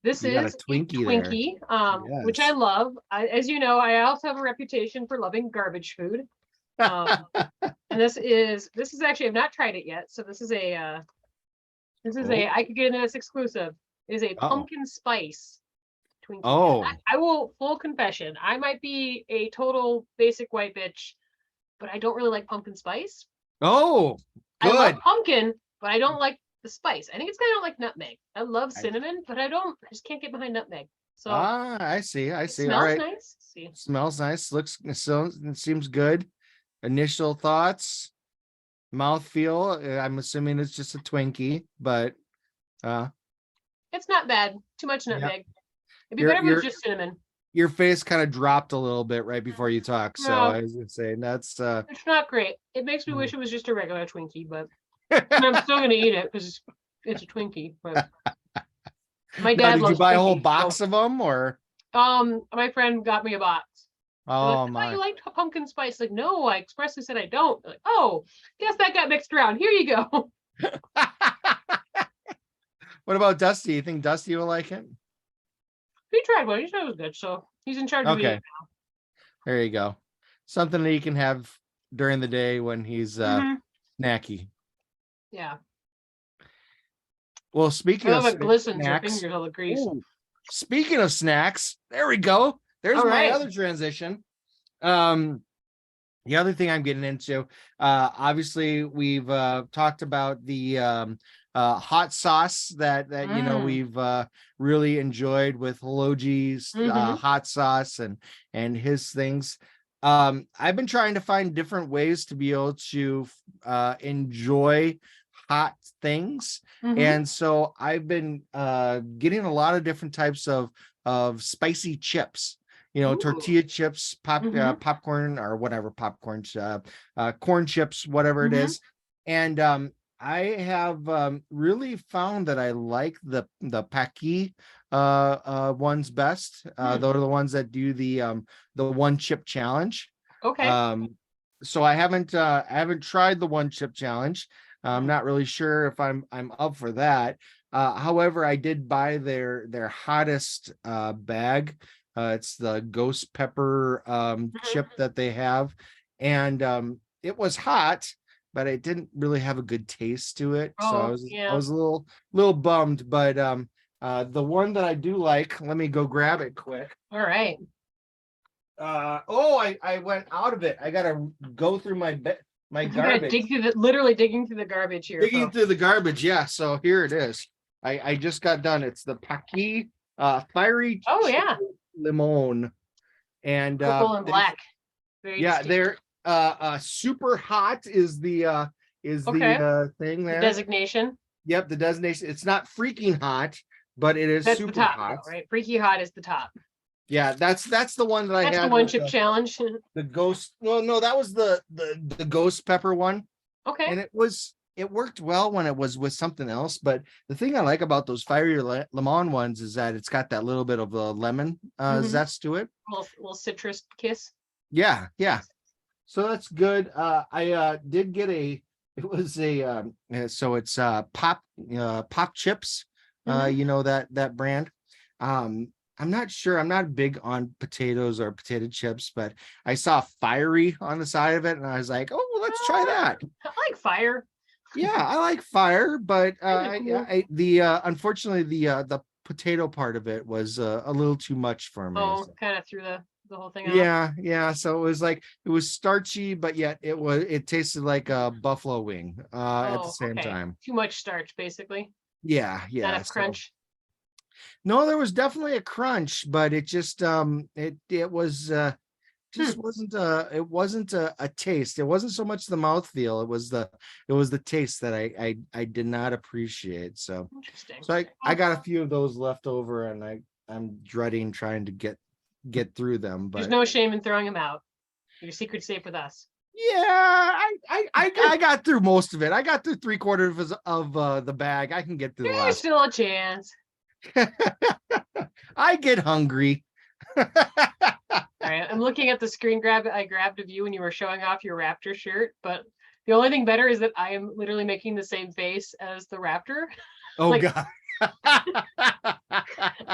Speaker 2: This
Speaker 1: You got a
Speaker 2: is a
Speaker 1: Twinkie there.
Speaker 2: Twinkie, which I
Speaker 1: Yes.
Speaker 2: love. As you know, I also have a reputation for loving garbage food. Um, and this is actually I've not tried it yet. So
Speaker 1: Oh,
Speaker 2: I could get into this exclusive. It is a
Speaker 1: oh,
Speaker 2: pumpkin spice Twinkie. And
Speaker 1: oh,
Speaker 2: I will full confession. I might be a total basic white bitch, but I don't really like pumpkin spice.
Speaker 1: oh,
Speaker 2: I love
Speaker 1: good.
Speaker 2: pumpkin, but I don't like the spice. I think it's kind of like nutmeg. I love
Speaker 1: I,
Speaker 2: cinnamon, but I just can't get behind nutmeg. So
Speaker 1: I see. I
Speaker 2: it
Speaker 1: see. All
Speaker 2: smells
Speaker 1: right.
Speaker 2: nice. See,
Speaker 1: Smells nice. Looks so it seems good. Initial thoughts, mouth feel. I'm assuming it's just a Twinkie, but uh
Speaker 2: it's not bad. Too much
Speaker 1: yeah.
Speaker 2: nutmeg. It'd be
Speaker 1: Your
Speaker 2: better if it was
Speaker 1: your
Speaker 2: just cinnamon.
Speaker 1: your face kind of dropped a little bit right before you talk. So
Speaker 2: No,
Speaker 1: I was gonna say that's
Speaker 2: it's not great. It makes me
Speaker 1: hmm.
Speaker 2: wish it was just a regular Twinkie, but I'm still gonna eat it because it's a Twinkie. But my
Speaker 1: Now,
Speaker 2: dad
Speaker 1: did you
Speaker 2: loves
Speaker 1: buy a whole
Speaker 2: Twinkies,
Speaker 1: box
Speaker 2: so
Speaker 1: of them or
Speaker 2: my friend got me a box. They're like,
Speaker 1: oh
Speaker 2: I thought
Speaker 1: my.
Speaker 2: you liked pumpkin spice. Like, no, I expressly said I don't. Like, oh, guess that got mixed around. Here you go.
Speaker 1: What about Dusty? You think Dusty will like it?
Speaker 2: He tried one. He said it was good, so he's in charge of eating.
Speaker 1: Okay, there you go. Something that he can have during the day when he's
Speaker 2: Mm-hmm.
Speaker 1: snacky.
Speaker 2: Yeah,
Speaker 1: Well,
Speaker 2: I
Speaker 1: speaking of
Speaker 2: love it glistens your
Speaker 1: snacks,
Speaker 2: fingers all the grease.
Speaker 1: ooh, speaking of snacks, there we go. There's
Speaker 2: All
Speaker 1: my
Speaker 2: right.
Speaker 1: other transition. Um, the other thing I'm getting into, obviously we've talked about the hot sauce that
Speaker 2: Mm.
Speaker 1: we've really enjoyed with Logi's
Speaker 2: Mm-hmm.
Speaker 1: hot sauce and his things. I've been trying to find different ways to be able to enjoy hot things.
Speaker 2: Mhm.
Speaker 1: And so I've been getting a lot of different types of spicy chips,
Speaker 2: Ooh.
Speaker 1: tortilla chips,
Speaker 2: Mhm.
Speaker 1: popcorn or whatever, popcorn, corn chips, whatever it
Speaker 2: Mhm.
Speaker 1: is. And I have really found that I like the Paqui ones best.
Speaker 2: Hmm.
Speaker 1: Those are the ones that do the one chip challenge.
Speaker 2: Okay.
Speaker 1: Um, so I haven't tried the one chip challenge. I'm
Speaker 2: Hmm.
Speaker 1: not really sure if I'm up for that. However, I did buy their hottest bag. It's the ghost pepper chip
Speaker 2: Mhm.
Speaker 1: that they have, and it was hot, but it didn't really have a good taste to it. So I
Speaker 2: Oh,
Speaker 1: was I
Speaker 2: yeah.
Speaker 1: was a little bummed, but the one that I do like, let me go grab it quick.
Speaker 2: All right.
Speaker 1: Oh, I went out of it. I gotta go through my
Speaker 2: You gotta
Speaker 1: garbage,
Speaker 2: dig through the literally digging through the garbage here,
Speaker 1: digging
Speaker 2: folks.
Speaker 1: through the garbage. Yeah, so here it is. I just got done. It's the Paqui fiery
Speaker 2: Oh
Speaker 1: chili
Speaker 2: yeah.
Speaker 1: limon. And
Speaker 2: Purple and
Speaker 1: there's
Speaker 2: black. Very
Speaker 1: yeah,
Speaker 2: distinct.
Speaker 1: they're super hot is the
Speaker 2: Okay.
Speaker 1: thing
Speaker 2: The
Speaker 1: there.
Speaker 2: designation.
Speaker 1: Yep, the designation. It's not freaking hot, but it is
Speaker 2: That's the
Speaker 1: super
Speaker 2: top
Speaker 1: hot.
Speaker 2: though, right? Freaky hot is the top.
Speaker 1: Yeah, that's the one that I
Speaker 2: That's the
Speaker 1: had
Speaker 2: one
Speaker 1: with
Speaker 2: chip challenge.
Speaker 1: the ghost. No, that was the ghost pepper one,
Speaker 2: Okay.
Speaker 1: and it worked well when it was with something else. But the thing I like about those fiery lemon ones is that it's got that little bit of a lemon
Speaker 2: Mm-hmm.
Speaker 1: zest to it.
Speaker 2: Little citrus kiss.
Speaker 1: Yeah, yeah.
Speaker 2: Nice.
Speaker 1: So that's good. I did get it was a so it's pop chips.
Speaker 2: Mm-hmm.
Speaker 1: That brand. Um, I'm not sure. I'm not big on potatoes or potato chips, but I saw fiery on the side of it, and I was like, oh, well, let's try that.
Speaker 2: I like fire.
Speaker 1: Yeah, I like fire, but
Speaker 2: Kind of cool.
Speaker 1: the unfortunately the potato part of it was a little too much for me.
Speaker 2: Oh, kind of threw the whole thing off.
Speaker 1: Yeah. So it was starchy, but yet it tasted like a buffalo wing at the
Speaker 2: Oh,
Speaker 1: same
Speaker 2: okay.
Speaker 1: time.
Speaker 2: Too much starch, basically. Not
Speaker 1: Yeah.
Speaker 2: enough
Speaker 1: So
Speaker 2: crunch.
Speaker 1: no, there was definitely a crunch, but it just was
Speaker 2: Hmm.
Speaker 1: just wasn't a taste. It wasn't so much the mouthfeel, it was the taste that I did not appreciate. So
Speaker 2: Interesting.
Speaker 1: so I
Speaker 2: Oh,
Speaker 1: got a few of those left over, and I'm dreading trying to get through them,
Speaker 2: there's
Speaker 1: but
Speaker 2: no shame in throwing them out. Your secret's safe with us.
Speaker 1: yeah, I got through most of it. I got through three-quarters of the bag. I can get through the
Speaker 2: There's
Speaker 1: last.
Speaker 2: still a chance.
Speaker 1: I get hungry.
Speaker 2: All right, I'm looking at the screen grab I grabbed of you when you were showing off your Raptor shirt, but the only thing better is that I am literally making the same face as the Raptor.
Speaker 1: Oh
Speaker 2: Like
Speaker 1: God.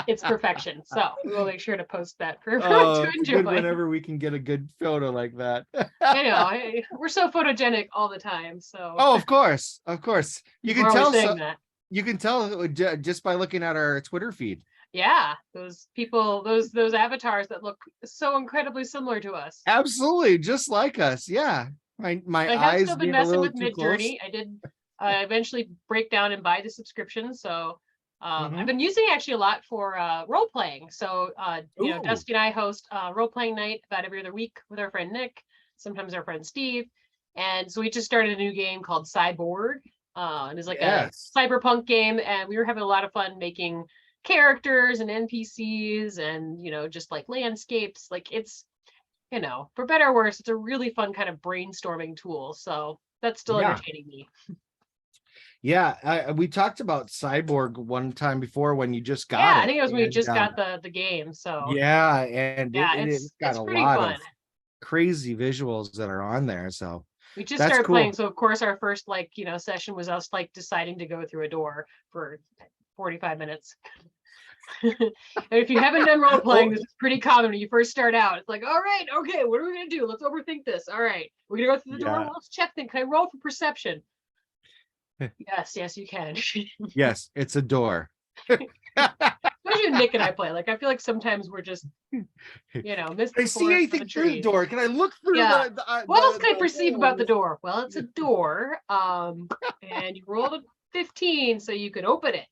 Speaker 2: it's perfection. So we will make sure to post that for everyone
Speaker 1: Oh,
Speaker 2: to
Speaker 1: it's good
Speaker 2: enjoy.
Speaker 1: whenever we can get a good photo like that.
Speaker 2: I know we're so photogenic all the time. So
Speaker 1: Oh, of course, of course. You
Speaker 2: people
Speaker 1: can
Speaker 2: are always
Speaker 1: tell
Speaker 2: saying that.
Speaker 1: you can tell just by looking at our Twitter feed.
Speaker 2: Yeah, those people, those avatars that look so incredibly similar to us.
Speaker 1: Absolutely, just like us. Yeah. My
Speaker 2: I have
Speaker 1: eyes
Speaker 2: still been
Speaker 1: being a
Speaker 2: messing
Speaker 1: little
Speaker 2: with
Speaker 1: too close.
Speaker 2: Midjourney. I did eventually break down and buy the subscription. So I've
Speaker 1: Hmm.
Speaker 2: been using it actually a lot for role playing. So
Speaker 1: Ooh,
Speaker 2: Dusty and I host role playing night about every other week with our friend Nick, sometimes our friend Steve, and so we just started a new game called Cyborg. And it's like a
Speaker 1: yes.
Speaker 2: cyberpunk game, and we were having a lot of fun making characters and NPCs and just like landscapes. Like it's for better or worse, it's a really fun kind of brainstorming tool. So that's still
Speaker 1: Yeah.
Speaker 2: entertaining me.
Speaker 1: Yeah, we talked about Cyborg one time before when you just got
Speaker 2: Yeah, I
Speaker 1: it,
Speaker 2: think it was when we
Speaker 1: and
Speaker 2: just got the game. So
Speaker 1: yeah, and
Speaker 2: yeah,
Speaker 1: it's got
Speaker 2: it's
Speaker 1: a
Speaker 2: pretty
Speaker 1: lot
Speaker 2: fun.
Speaker 1: of crazy visuals that are on there. So
Speaker 2: We just
Speaker 1: that's
Speaker 2: started playing,
Speaker 1: cool.
Speaker 2: so of course our first session was us deciding to go through a door for 45 minutes. And if you haven't done role playing,
Speaker 1: Oh,
Speaker 2: this is pretty common when you first start out. It's like, all right, okay, what are we gonna do? Let's overthink this. All right, we're gonna go through the door.
Speaker 1: yeah.
Speaker 2: Well, let's check then. Can I roll for perception? Yes, you can.
Speaker 1: Yes, it's a door.
Speaker 2: Especially when Nick and I play. Like I feel like sometimes we're just, miss
Speaker 1: Can I
Speaker 2: the
Speaker 1: see
Speaker 2: forest for the
Speaker 1: anything through the
Speaker 2: trees.
Speaker 1: door? Can I look through
Speaker 2: Yeah. What else can I
Speaker 1: the
Speaker 2: perceive
Speaker 1: hole in
Speaker 2: about the
Speaker 1: this?
Speaker 2: door? Well, it's a door. And you rolled a 15, so you could open it.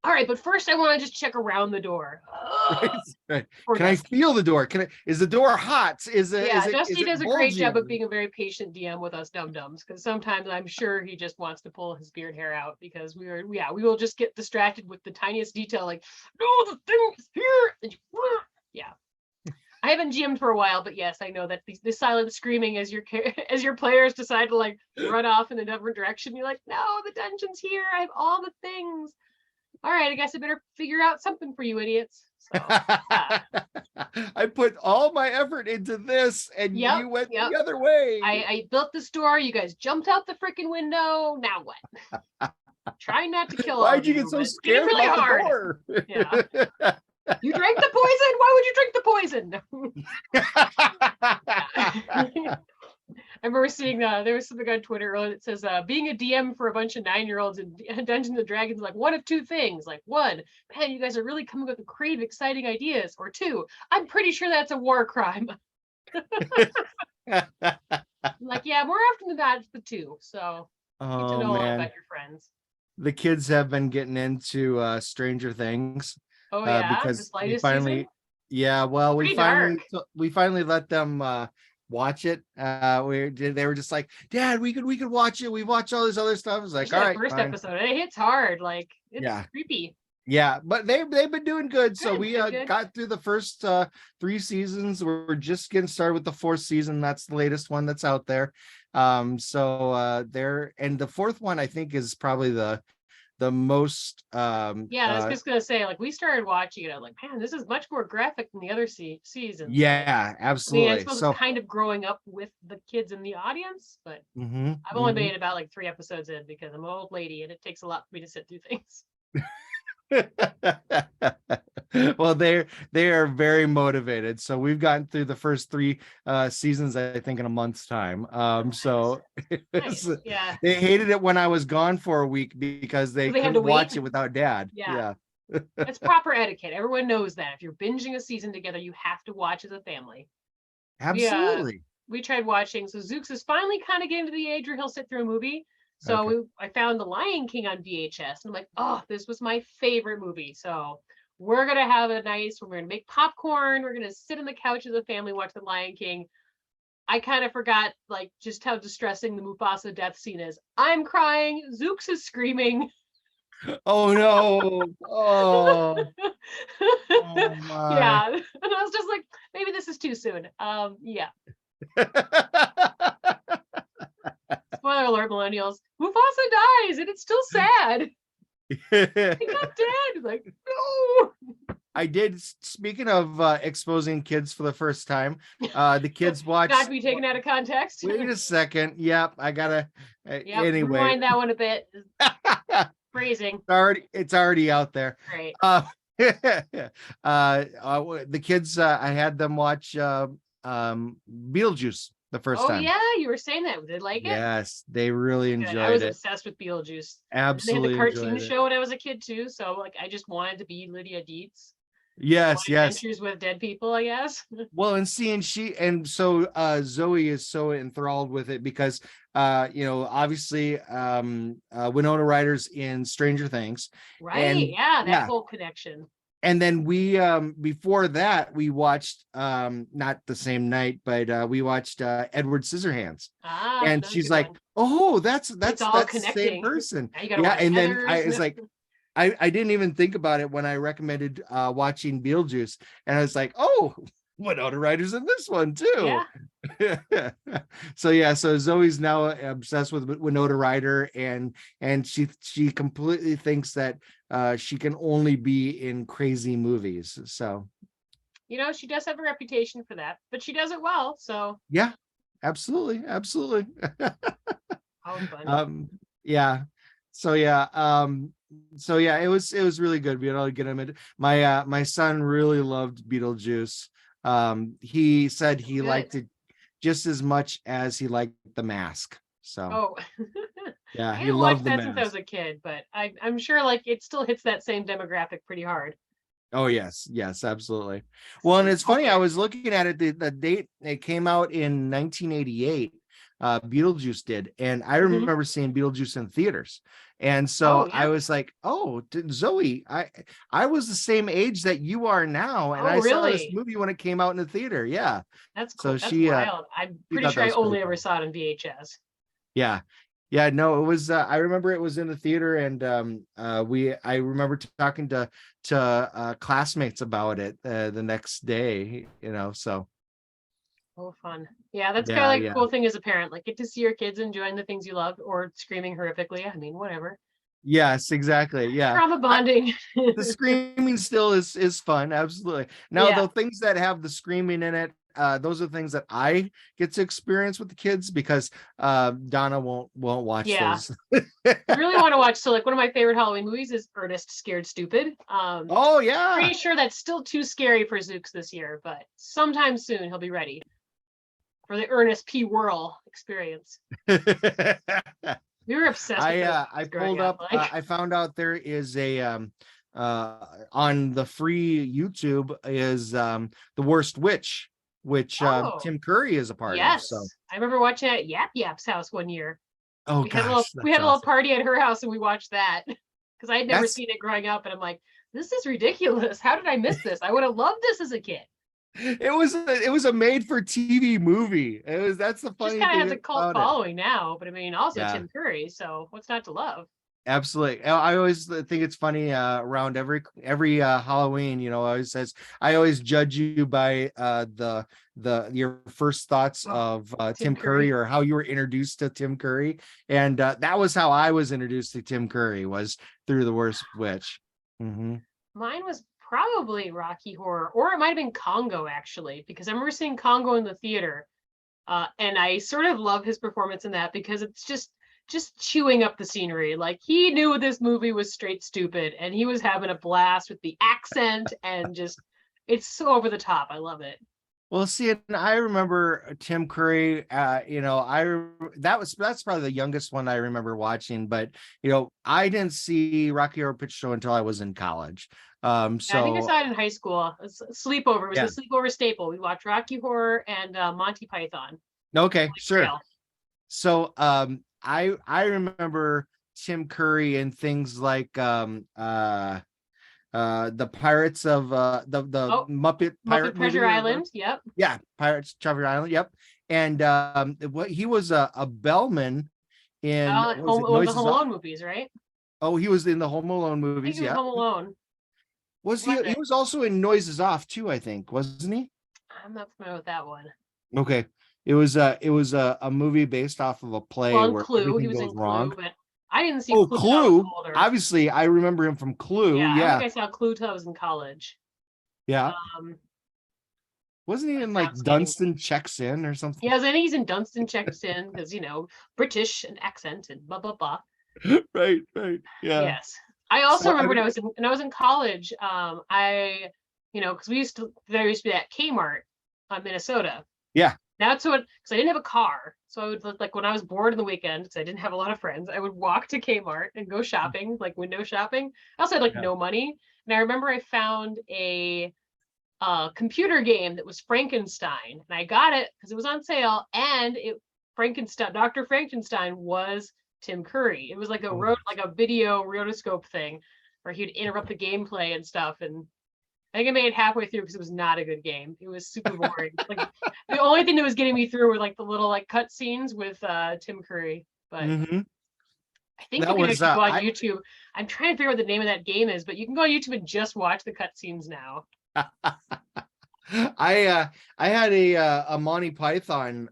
Speaker 2: All right, but first I want to just check around the door.
Speaker 1: Right.
Speaker 2: Poor
Speaker 1: Can I
Speaker 2: Dusty.
Speaker 1: feel the door? Is the door hot?
Speaker 2: Yeah, Dusty does a great job of
Speaker 1: bulging?
Speaker 2: being a very patient DM with us dum-dums, because sometimes I'm sure he just wants to pull his beard hair out because we will just get distracted with the tiniest detail, like, no, the thing is here. And yeah. I haven't GM'd for a while, but yes, I know that the silent screaming as as your players decide to like run off in a different direction. You're like, no, the dungeon's here. I have all the things. All right, I guess I better figure out something for you idiots. So,
Speaker 1: I put all my effort into this, and you went the other way.
Speaker 2: I built this door. You guys jumped out the freaking window. Now what? Trying not to kill.
Speaker 1: Why'd you get so scared
Speaker 2: really
Speaker 1: about
Speaker 2: hard.
Speaker 1: the door?
Speaker 2: Yeah. You drank the poison? Why would you drink the poison? I remember seeing there was something on Twitter earlier that says being a DM for a bunch of 9-year-olds in Dungeons and Dragons, like one of two things. Like, one, man, you guys are really coming up with creative, exciting ideas. Or two, I'm pretty sure that's a war crime. Like, yeah, more often than not, it's the two. So get to know a lot about your friends.
Speaker 1: The kids have been getting into Stranger Things.
Speaker 2: Oh yeah,
Speaker 1: because we finally season? Yeah, well, we finally let them watch it. They were just like, Dad, we could watch it. We watch all this other stuff. It's like, all right,
Speaker 2: first fine. Episode, it hits hard, like it's creepy.
Speaker 1: Yeah, but they've been doing good. So we got through the first 3 seasons. We're just getting started with the 4th season. That's the latest one that's out there. So there, and the 4th one I think is probably the most
Speaker 2: I was just gonna say, like, we started watching it, I'm like, man, this is much more graphic than the other seasons.
Speaker 1: Yeah, absolutely.
Speaker 2: I suppose it's kind of growing up with the kids in the audience, but I've only made about like 3 episodes in because I'm an old lady and it takes a lot for me to sit through things.
Speaker 1: Well, they are very motivated, so we've gotten through the first 3 seasons, I think, in a month's time. So
Speaker 2: nice. Yeah,
Speaker 1: they hated it when I was gone for a week because they couldn't watch it without Dad. Yeah.
Speaker 2: It's proper etiquette. Everyone knows that if you're binging a season together, you have to watch as a family.
Speaker 1: Absolutely.
Speaker 2: We tried watching, so Zooks is finally kind of getting to the age where he'll sit through a movie. So I found The Lion King on VHS, and I'm like, oh, this was my favorite movie. So we're going to have a nice, we're going to make popcorn. We're going to sit on the couch as a family, watch The Lion King. I kind of forgot, like, just how distressing the Mufasa death scene is. I'm crying. Zooks is screaming.
Speaker 1: Oh, no. Oh. Oh my.
Speaker 2: Yeah. And I was just like, maybe this is too soon. Yeah. Spoiler alert, millennials. Mufasa dies, and it's still sad. He got dead. Like, no.
Speaker 1: I did. Speaking of exposing kids for the first time, the kids watched.
Speaker 2: Not to be taken out of context.
Speaker 1: Wait a second. Yep, I gotta. Anyway,
Speaker 2: rewind that one a bit. Phrasing.
Speaker 1: It's already out there.
Speaker 2: Right.
Speaker 1: The kids. I had them watch Beetlejuice the first time.
Speaker 2: Oh yeah, you were saying that. Did they like it?
Speaker 1: Yes, they really enjoyed it. I
Speaker 2: was obsessed with Beetlejuice.
Speaker 1: Absolutely.
Speaker 2: They had the cartoon show when I was a kid too, so like I just wanted to be Lydia Dietz.
Speaker 1: Yes.
Speaker 2: Adventures with dead people, I guess.
Speaker 1: Well, and so Zoe is so enthralled with it because obviously Winona Ryder's in Stranger Things.
Speaker 2: Right. And, that whole connection.
Speaker 1: And then we before that we watched not the same night, but we watched Edward Scissorhands. And she's like, "Oh, that's the same person." And then I was like, I didn't even think about it when I recommended watching Beetlejuice, and I was like, "Oh, Winona Ryder's in this one too." Yeah. So Zoe's now obsessed with Winona Ryder, and she completely thinks that she can only be in crazy movies. So,
Speaker 2: she does have a reputation for that, but she does it well. So
Speaker 1: yeah, absolutely.
Speaker 2: How fun.
Speaker 1: Yeah. So yeah, it was really good. We to get him in. My son really loved Beetlejuice. He said he liked it just as much as he liked The Mask. So yeah, he loved that since
Speaker 2: I was a kid, but I'm sure like it still hits that same demographic pretty hard.
Speaker 1: Oh yes, absolutely. Well, and it's funny, I was looking at it, the date it came out in 1988. Beetlejuice did, and I
Speaker 2: Mhm.
Speaker 1: remember seeing Beetlejuice in theaters, and
Speaker 2: Oh
Speaker 1: so I
Speaker 2: yeah.
Speaker 1: was like, "Oh, Zoe, I was the same age that you are now, and
Speaker 2: Oh
Speaker 1: I saw this
Speaker 2: really?
Speaker 1: movie when it came out in the theater." Yeah,
Speaker 2: That's
Speaker 1: so
Speaker 2: cool. That's
Speaker 1: she
Speaker 2: wild. I'm
Speaker 1: she
Speaker 2: pretty
Speaker 1: thought that
Speaker 2: sure I
Speaker 1: was pretty
Speaker 2: only ever
Speaker 1: funny.
Speaker 2: saw it on VHS.
Speaker 1: Yeah. Yeah, no, it was I remember it was in the theater, and I remember talking to classmates about it the next day, so
Speaker 2: Oh, fun. Yeah, that's kind of
Speaker 1: yeah,
Speaker 2: like a
Speaker 1: yeah.
Speaker 2: cool thing as a parent. Like, get to see your kids enjoying the things you love or screaming horrifically. I mean, whatever.
Speaker 1: Yes, exactly. Yeah.
Speaker 2: Trauma bonding.
Speaker 1: The screaming still is fun, absolutely. Now,
Speaker 2: Yeah.
Speaker 1: the things that have the screaming in it, those are things that I get to experience with the kids, because Donna won't watch
Speaker 2: Yeah.
Speaker 1: those.
Speaker 2: You really want to watch. So, like, one of my favorite Halloween movies is Ernest Scared Stupid.
Speaker 1: Oh yeah.
Speaker 2: Pretty sure that's still too scary for Zooks this year, but sometime soon he'll be ready for the Ernest P. Whirl experience. We were obsessed with those
Speaker 1: I
Speaker 2: movies growing
Speaker 1: pulled
Speaker 2: up.
Speaker 1: up
Speaker 2: Like,
Speaker 1: I found out there is a on the free YouTube is The Worst Witch, which
Speaker 2: oh,
Speaker 1: Tim Curry is a part of. So,
Speaker 2: yes. I remember watching it at Yap Yap's house one year.
Speaker 1: oh gosh,
Speaker 2: We
Speaker 1: that's
Speaker 2: had a little
Speaker 1: awesome.
Speaker 2: party at her house and we watched that because I had never
Speaker 1: That's
Speaker 2: seen it growing up, and I'm like, this is ridiculous. How did I miss this? I would have loved this as a kid.
Speaker 1: it was a made for TV movie. That's the
Speaker 2: Just
Speaker 1: funny
Speaker 2: kind of
Speaker 1: thing
Speaker 2: has a cult
Speaker 1: about it.
Speaker 2: following now, but I mean, also
Speaker 1: Yeah.
Speaker 2: Tim Curry, so what's not to love?
Speaker 1: Absolutely. I always think it's funny around every Halloween, I always judge you by the your first thoughts
Speaker 2: Oh,
Speaker 1: of
Speaker 2: Tim
Speaker 1: Tim Curry,
Speaker 2: Curry.
Speaker 1: or how you were introduced to Tim Curry. And that was how I was introduced to Tim Curry, was through The Worst Witch. Hmm.
Speaker 2: Mine was probably Rocky Horror, or it might have been Congo actually, because I remember seeing Congo in the theater. And I sort of love his performance in that because it's just chewing up the scenery. Like, he knew this movie was straight stupid and he was having a blast with the accent, and just it's so over the top. I love it.
Speaker 1: Well, see, and I remember Tim Curry. That's probably the youngest one I remember watching. But I didn't see Rocky Horror Picture Show until I was in college.
Speaker 2: Yeah, I think I
Speaker 1: So
Speaker 2: saw it in high school. It's a sleepover. It was the
Speaker 1: yeah,
Speaker 2: sleepover staple. We watched Rocky Horror and Monty Python.
Speaker 1: okay,
Speaker 2: Holy
Speaker 1: sure.
Speaker 2: Grail.
Speaker 1: So I remember Tim Curry and things like the Pirates of the
Speaker 2: Oh,
Speaker 1: Muppet
Speaker 2: Muppet
Speaker 1: Pirate
Speaker 2: Treasure
Speaker 1: movie, or what?
Speaker 2: Island. Yep.
Speaker 1: Yeah, Pirates Treasure Island. Yep. And what he was a bellman in, what was it,
Speaker 2: One of the
Speaker 1: Noises
Speaker 2: Home
Speaker 1: Off?
Speaker 2: Alone movies, right?
Speaker 1: Oh, he was in the Home Alone
Speaker 2: I think
Speaker 1: movies.
Speaker 2: he was
Speaker 1: Yeah.
Speaker 2: Home Alone.
Speaker 1: Was
Speaker 2: Might
Speaker 1: he
Speaker 2: be.
Speaker 1: was also in Noises Off too, I think, wasn't he?
Speaker 2: I'm not familiar with that one.
Speaker 1: Okay. It was a movie based off of a
Speaker 2: Well,
Speaker 1: play
Speaker 2: in
Speaker 1: where
Speaker 2: Clue, he
Speaker 1: everything
Speaker 2: was
Speaker 1: goes
Speaker 2: in
Speaker 1: wrong.
Speaker 2: Clue, but I didn't see
Speaker 1: Oh,
Speaker 2: Clue till I was
Speaker 1: Clue.
Speaker 2: older.
Speaker 1: Obviously, I remember him from Clue.
Speaker 2: Yeah, I don't think
Speaker 1: Yeah.
Speaker 2: I saw Clue till I was in college.
Speaker 1: Yeah.
Speaker 2: Um,
Speaker 1: Wasn't he
Speaker 2: but
Speaker 1: in
Speaker 2: now
Speaker 1: like
Speaker 2: it's getting.
Speaker 1: Dunstan Checks In or something?
Speaker 2: Yeah, I think he's in Dunstan checks in because British and accent and blah blah blah.
Speaker 1: Right, right. Yeah.
Speaker 2: Yes, I also
Speaker 1: So I
Speaker 2: remember
Speaker 1: mean,
Speaker 2: when I was in college. Because there used to be that Kmart on Minnesota.
Speaker 1: yeah.
Speaker 2: That's what, because I didn't have a car. So I would, like, when I was bored in the weekend, because I didn't have a lot of friends, I would walk to Kmart and go shopping, like window shopping. I also had like
Speaker 1: Yeah.
Speaker 2: no money. And I remember I found a computer game that was Frankenstein. And I got it because it was on sale. And Dr. Frankenstein was Tim Curry. It was like
Speaker 1: Oh,
Speaker 2: like a video rotoscope thing where he'd interrupt the gameplay and stuff. And I think I made it halfway through because it was not a good game. It was super boring. Like, the only thing that was getting me through were like the little like cut scenes with Tim Curry. But
Speaker 1: hmm.
Speaker 2: I think you
Speaker 1: That
Speaker 2: can
Speaker 1: was
Speaker 2: actually go on YouTube. I'm trying to figure out what the name of that game is, but you can go on YouTube and just watch the cut scenes now.
Speaker 1: I had a Monty Python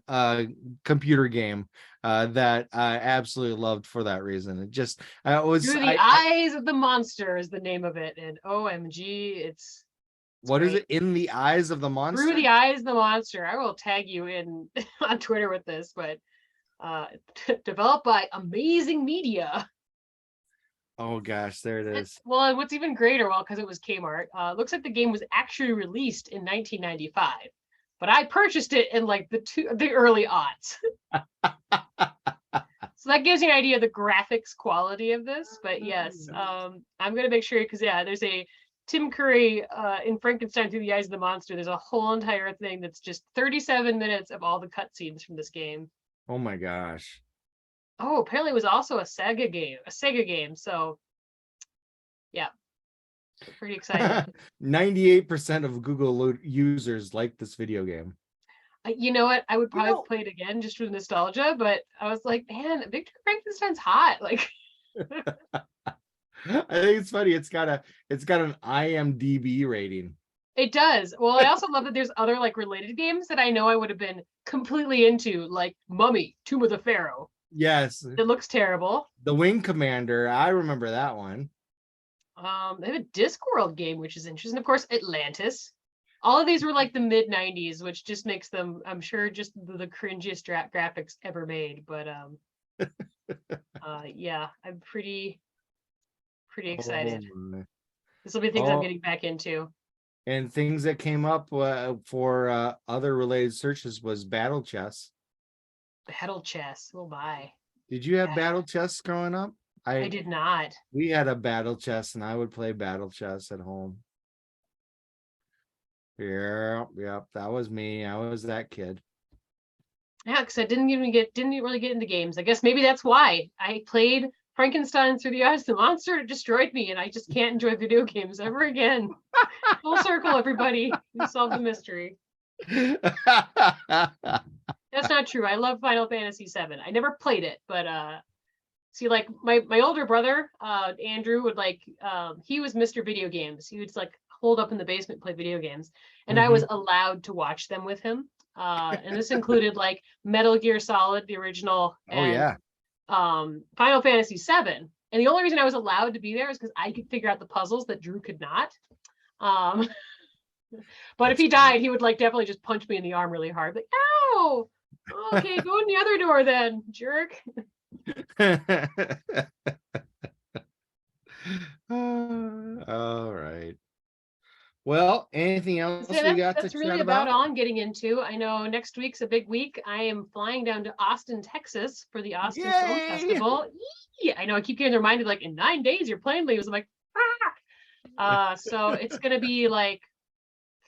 Speaker 1: computer game that I absolutely loved for that reason. It just was
Speaker 2: Through the Eyes of the Monster is the name of it, and OMG, it's
Speaker 1: what is
Speaker 2: great.
Speaker 1: it, In the Eyes of the
Speaker 2: Through
Speaker 1: Monster?
Speaker 2: the Eyes of the Monster. I will tag you in on Twitter with this, but developed by Amazing Media.
Speaker 1: Oh gosh, there it is.
Speaker 2: Well, and what's even greater, well, because it was Kmart, looks like the game was actually released in 1995, but I purchased it in like the early aughts. So that gives you an idea of the graphics quality of this. But yes, I'm gonna make sure, because there's a Tim Curry in Frankenstein Through the Eyes of the Monster. There's a whole entire thing that's just 37 minutes of all the cutscenes from this game.
Speaker 1: Oh my gosh.
Speaker 2: Oh, apparently it was also a Sega game. So yeah, pretty excited.
Speaker 1: 98% of users like this video game.
Speaker 2: You know what? I would
Speaker 1: You
Speaker 2: probably
Speaker 1: know,
Speaker 2: play it again just for nostalgia, but I was like, man, Victor Frankenstein's hot. Like,
Speaker 1: I think it's funny. It's got an IMDb rating.
Speaker 2: it does. Well, I also love that there's other like related games that I know I would have been completely into, like Mummy, Tomb of the Pharaoh.
Speaker 1: Yes,
Speaker 2: It looks terrible.
Speaker 1: the Wing Commander. I remember that one.
Speaker 2: They have a Discworld game, which is interesting. Of course, Atlantis. All of these were like the mid '90s, which just makes them, I'm sure, just the cringiest graphics ever made. But yeah, I'm pretty
Speaker 1: Oh
Speaker 2: excited.
Speaker 1: my.
Speaker 2: This will be things I'm
Speaker 1: Oh,
Speaker 2: getting back into.
Speaker 1: and things that came up for other related searches was Battle Chess.
Speaker 2: Battle chess. Oh my.
Speaker 1: Did you have
Speaker 2: Yeah,
Speaker 1: Battle Chess growing up?
Speaker 2: I did not.
Speaker 1: We had a Battle Chess, and I would play Battle Chess at home. Yeah, yep, that was me. I was that kid.
Speaker 2: Yeah, because I didn't really get into games. I guess maybe that's why I played Frankenstein through the eyes of the monster. It destroyed me, and I just can't enjoy video games ever again. Full circle, everybody. We solved the mystery. That's not true. I love Final Fantasy VII. I never played it, but see, like my older brother, Andrew, would like he was Mr. Video Games. He would like hold up in the basement, play video games, and I was
Speaker 1: Mhm.
Speaker 2: allowed to watch them with him. And this included like Metal Gear Solid, the original,
Speaker 1: Oh
Speaker 2: and
Speaker 1: yeah.
Speaker 2: Final Fantasy VII. And the only reason I was allowed to be there is because I could figure out the puzzles that Drew could not. Um, but if
Speaker 1: That's
Speaker 2: he
Speaker 1: great.
Speaker 2: died, he would like definitely just punch me in the arm really hard. Like, ow! Okay, go in the other door then, jerk.
Speaker 1: All right. Well, anything
Speaker 2: So
Speaker 1: else we
Speaker 2: that's
Speaker 1: got to
Speaker 2: that's really
Speaker 1: chat
Speaker 2: about
Speaker 1: about?
Speaker 2: all I'm getting into. I know next week's a big week. I am flying down to Austin, Texas for the Austin Film
Speaker 1: Yay!
Speaker 2: Festival. Yee! I know I keep getting reminded like in 9 days your plane leaves. I'm like, so it's gonna be like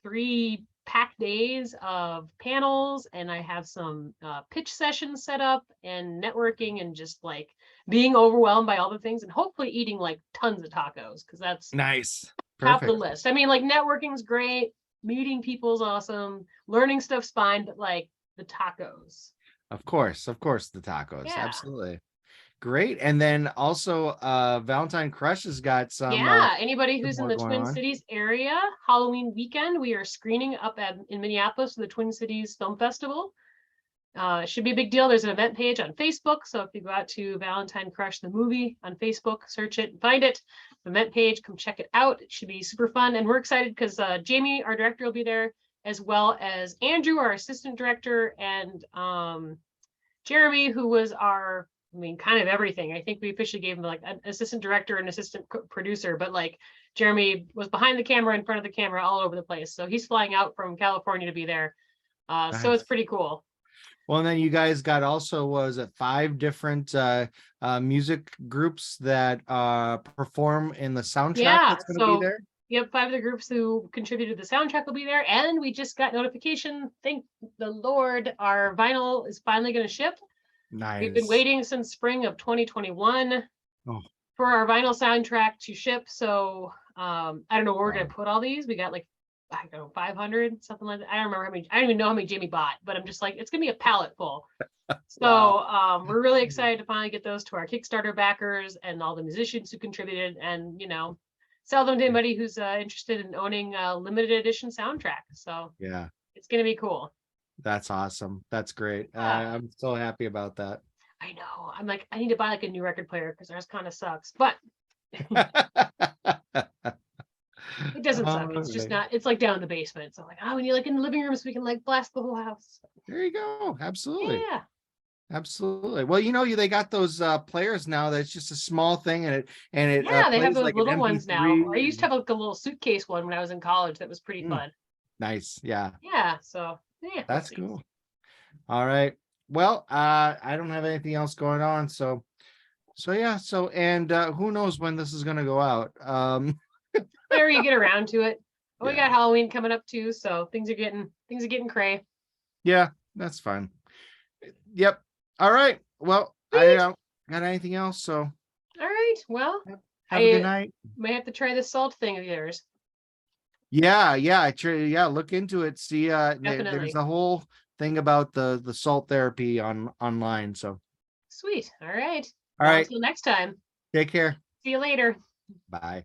Speaker 2: 3 packed days of panels, and I have some pitch sessions set up and networking and just like being overwhelmed by all the things and hopefully eating like tons of tacos because that's
Speaker 1: Nice.
Speaker 2: top of the
Speaker 1: Perfect.
Speaker 2: list. I mean, like networking's great, meeting people's awesome, learning stuff's fine, but like the tacos.
Speaker 1: Of course, the tacos.
Speaker 2: Yeah.
Speaker 1: Absolutely. Great. And then also Valentine Crush has got
Speaker 2: Yeah. Anybody
Speaker 1: some
Speaker 2: who's in
Speaker 1: more
Speaker 2: the
Speaker 1: going
Speaker 2: Twin
Speaker 1: on.
Speaker 2: Cities area, Halloween weekend, we are screening up in Minneapolis for the Twin Cities Film Festival. It should be a big deal. There's an event page on Facebook. So if you go out to Valentine Crush the movie on Facebook, search it and find it. Event page, come check it out. It should be super fun. And we're excited because Jamie, our director, will be there, as well as Andrew, our assistant director, and Jeremy, who was our, I mean, kind of everything. I think we officially gave him like an assistant director and assistant producer, but like Jeremy was behind the camera, in front of the camera, all over the place. So he's flying out from California to be there. So it's
Speaker 1: Nice.
Speaker 2: pretty cool.
Speaker 1: Well, and then you guys got also was it 5 different music groups that perform in the soundtrack
Speaker 2: Yeah,
Speaker 1: that's going to be
Speaker 2: so
Speaker 1: there?
Speaker 2: yep, 5 of the groups who contributed to the soundtrack will be there, and we just got notification. Thank the Lord, our vinyl is finally going to ship. We've been
Speaker 1: Nice.
Speaker 2: waiting since spring of 2021
Speaker 1: Oh,
Speaker 2: for our vinyl soundtrack to ship. So I don't know where we're
Speaker 1: wow.
Speaker 2: going to put all these. We got like, I don't know, 500, something like that. I don't remember how many. I don't even know how many Jamie bought, but I'm just like, it's gonna be a pallet full. So
Speaker 1: Wow.
Speaker 2: we're really excited to finally get those to our Kickstarter backers and all the musicians who contributed, and sell them to anybody who's interested in owning a limited edition soundtrack. So
Speaker 1: Yeah,
Speaker 2: it's gonna be cool.
Speaker 1: that's awesome. That's great.
Speaker 2: Yeah,
Speaker 1: I'm so happy about that.
Speaker 2: I know. I'm like, I need to buy like a new record player because ours kind of sucks, but it doesn't suck.
Speaker 1: All
Speaker 2: It's just
Speaker 1: right.
Speaker 2: not. It's like down in the basement. So I'm like, oh, we need like in the living room so we can like blast the whole house.
Speaker 1: There you go. Absolutely.
Speaker 2: Yeah.
Speaker 1: Absolutely. Well, they got those players now that's just a small thing and it
Speaker 2: Yeah, they have
Speaker 1: plays
Speaker 2: those
Speaker 1: like an
Speaker 2: little ones now. I
Speaker 1: MP3.
Speaker 2: used to have like a little suitcase one when I was in college. That was pretty
Speaker 1: Mm,
Speaker 2: fun.
Speaker 1: nice. Yeah,
Speaker 2: Yeah, so yeah, we'll
Speaker 1: that's
Speaker 2: see.
Speaker 1: cool. All right. Well, I don't have anything else going on. So yeah, and who knows when this is gonna go out.
Speaker 2: Whenever you get around to it. We
Speaker 1: Yeah.
Speaker 2: got Halloween coming up too, so things are getting cray.
Speaker 1: Yeah, that's fine. Yep. All right. Well, I
Speaker 2: Sweet.
Speaker 1: don't got anything else. So
Speaker 2: All right. Well,
Speaker 1: have a good
Speaker 2: I
Speaker 1: night.
Speaker 2: may have to try this salt thing of yours.
Speaker 1: Yeah, yeah. Yeah, look into it. See, there's
Speaker 2: Definitely.
Speaker 1: a whole thing about the salt therapy online. So
Speaker 2: Sweet. All right.
Speaker 1: all
Speaker 2: Well,
Speaker 1: right.
Speaker 2: until next time.
Speaker 1: Take care.
Speaker 2: See you later.
Speaker 1: Bye.